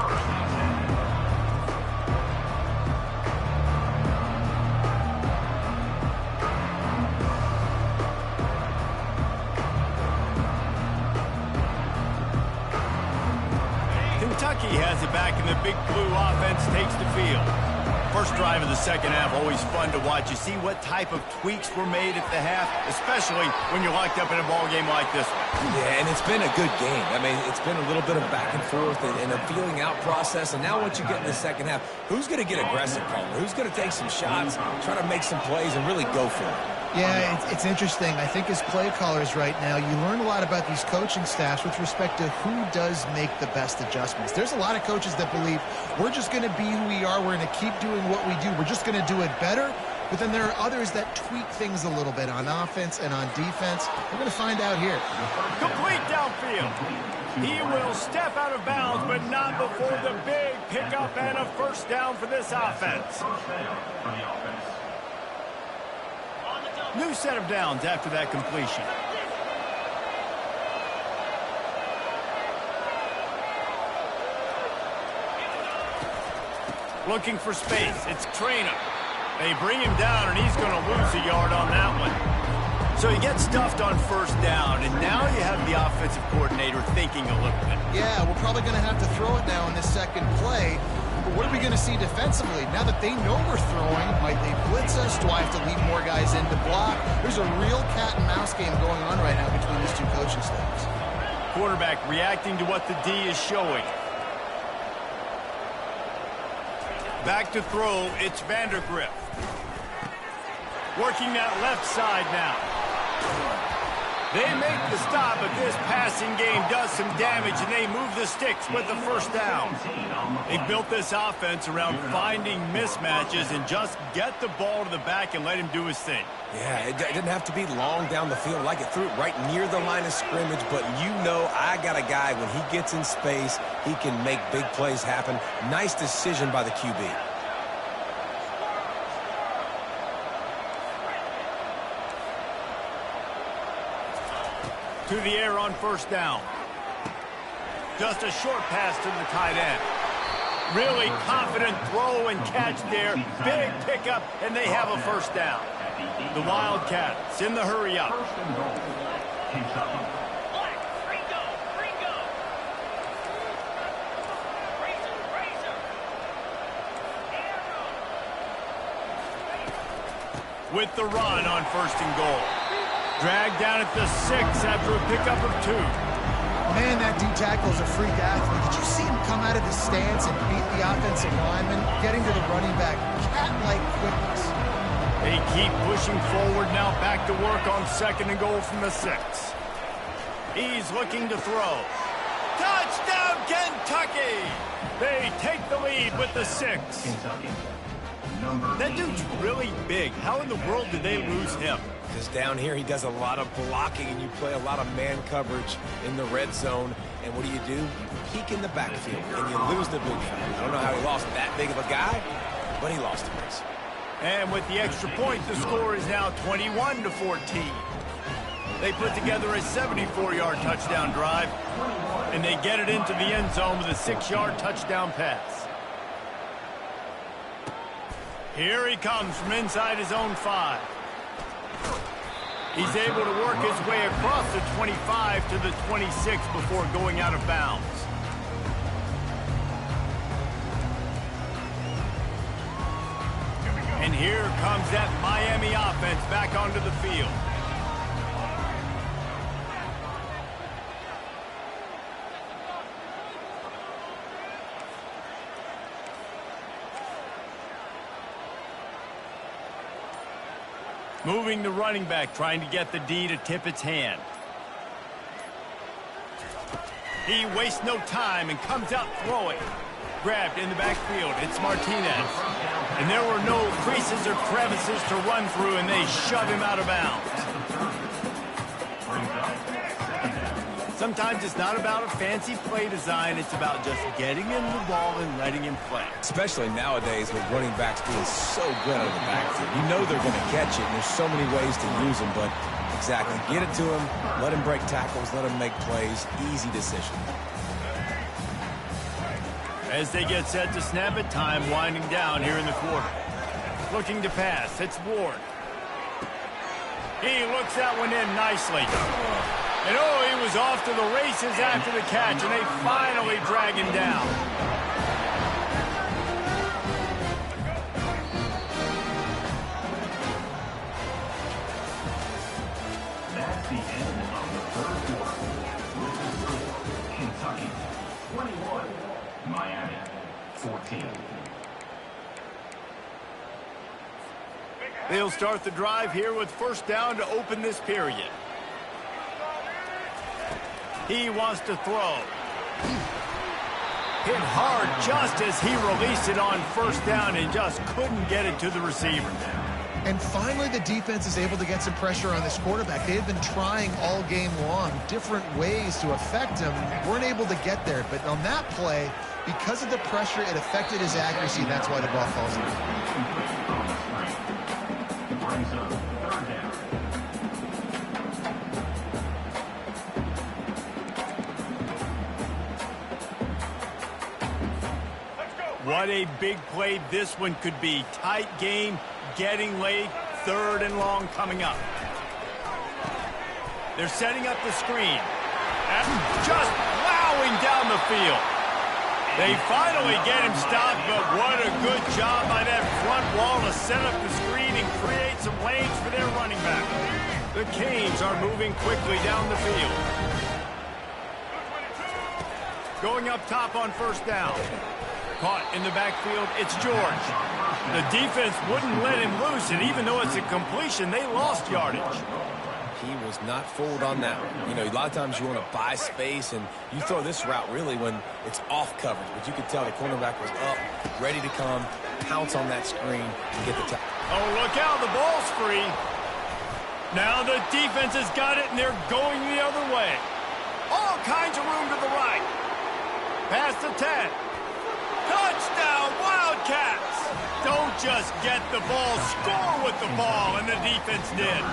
First and 10. Kentucky has it back, and the Big Blue offense takes the field. First drive of the second half, always fun to watch. You see what type of tweaks were made at the half, especially when you're locked up in a ball game like this one. Yeah, and it's been a good game. I mean, it's been a little bit of back and forth and a feeling out process. And now once you get in the second half, who's going to get aggressive, Palmer? Who's going to take some shots, try to make some plays, and really go for it? Yeah, it's interesting. I think as play callers right now, you learn a lot about these coaching staffs with respect to who does make the best adjustments. There's a lot of coaches that believe we're just going to be who we are. We're going to keep doing what we do. We're just going to do it better. But then there are others that tweak things a little bit on offense and on defense. We're going to find out here. Complete downfield. He will step out of bounds, but not before the big pickup and a first down for this offense. first down for the offense. New set of downs after that completion. Looking for space. It's Trainer. They bring him down, and he's going to lose a yard on that one. So he gets stuffed on first down, and now you have the offensive coordinator thinking a little bit. Yeah, we're probably going to have to throw it now in this second play. But what are we going to see defensively? Now that they know we're throwing, might they blitz us? Do I have to lead more guys in to block? There's a real cat and mouse game going on right now between these two coaching staffs. Quarterback reacting to what the D is showing. Back to throw, it's Vandergrift. Working that left side now. They make the stop, but this passing game does some damage, and they move the sticks with the first down. They built this offense around finding mismatches and just get the ball to the back and let him do his thing. Yeah, it didn't have to be long down the field. Like it threw it right near the line of scrimmage, but you know I got a guy, when he gets in space, he can make big plays happen. Nice decision by the QB. To the air on first down. Just a short pass to the tight end. Really confident throw and catch there. Big pickup, and they have a first down. The Wildcats in the hurry up. First and goal. Kentucky. With the run on first and goal. Dragged down at the 6 after a pickup of 2. Man, that D-tackle is a freak athlete. Did you see him come out of his stance and beat the offensive lineman, getting to the running back? Cat-like quickness. They keep pushing forward now, back to work on second and goal from the 6. He's looking to throw. Touchdown, Kentucky! They take the lead with the 6. Kentucky. That dude's really big. How in the world did they lose him? Because down here he does a lot of blocking and you play a lot of man coverage in the red zone. And what do? You peek in the backfield and you lose the big fella. I don't know how he lost that big of a guy, but he lost him. And with the extra point, the score is now 21-14. They put together a 74-yard touchdown drive, and they get it into the end zone with a 6-yard touchdown pass. Here he comes from inside his own 5. He's able to work his way across the 25 to the 26 before going out of bounds. And here comes that Miami offense back onto the field. Moving the running back, trying to get the D to tip its hand. He wastes no time and comes out throwing. Grabbed in the backfield. It's Martinez. And there were no creases or crevices to run through, and they shove him out of bounds. Sometimes it's not about a fancy play design. It's about just getting him the ball and letting him play. Especially nowadays with running backs being so good out of the backfield. You know they're going to catch it, and there's so many ways to use them, but exactly. Get it to him, let him break tackles, let him make plays. Easy decision. As they get set to snap it, time winding down here in the quarter. Looking to pass. It's Ward. He looks that one in nicely. And oh, he was off to the races after the catch, and they finally drag him down. That's the end of the third quarter. With the score, Kentucky 21, Miami 14. They'll start the drive here with first down to open this period. He wants to throw. Hit hard just as he released it on first down and just couldn't get it to the receiver. And finally, the defense is able to get some pressure on this quarterback. They had been trying all game long different ways to affect him. Weren't able to get there. But on that play, because of the pressure, it affected his accuracy. That's why the ball falls in. Brings up third down. What a big play this one could be. Tight game, getting late, third and long coming up. They're setting up the screen. Just plowing down the field. They finally get him stopped, but what a good job by that front wall to set up the screen and create some lanes for their running back. The Canes are moving quickly down the field. Going up top on first down. Caught in the backfield, it's George. The defense wouldn't let him loose, and even though it's a completion, they lost yardage. He was not fooled on that one. You know, a lot of times you want to buy space, and you throw this route really when it's off coverage. But you could tell the cornerback was up, ready to come, pounce on that screen, and get the tackle. Oh, look out, the ball's free. Now the defense has got it, and they're going the other way. All kinds of room to the right. Past the 10. Touchdown, Wildcats! Don't just get the ball, score with the ball, and the defense did.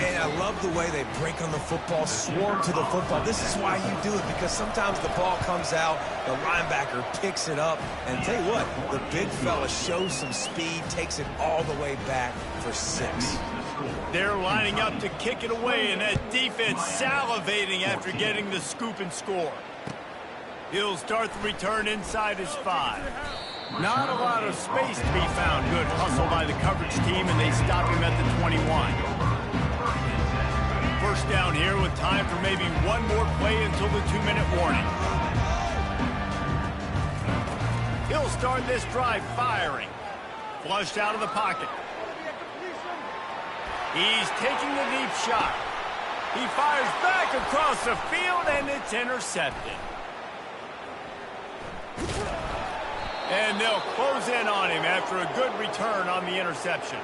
And I love the way they break on the football, swarm to the football. This is why you do it, because sometimes the ball comes out, the linebacker picks it up, and tell you what, the big fella shows some speed, takes it all the way back for 6. They're lining up to kick it away, and that defense salivating after getting the scoop and score. He'll start the return inside his 5. Not a lot of space to be found. Good hustle by the coverage team, and they stop him at the 21. First down here with time for maybe one more play until the 2-minute warning. He'll start this drive firing. Flushed out of the pocket. He's taking the deep shot. He fires back across the field, and it's intercepted. And they'll close in on him after a good return on the interception.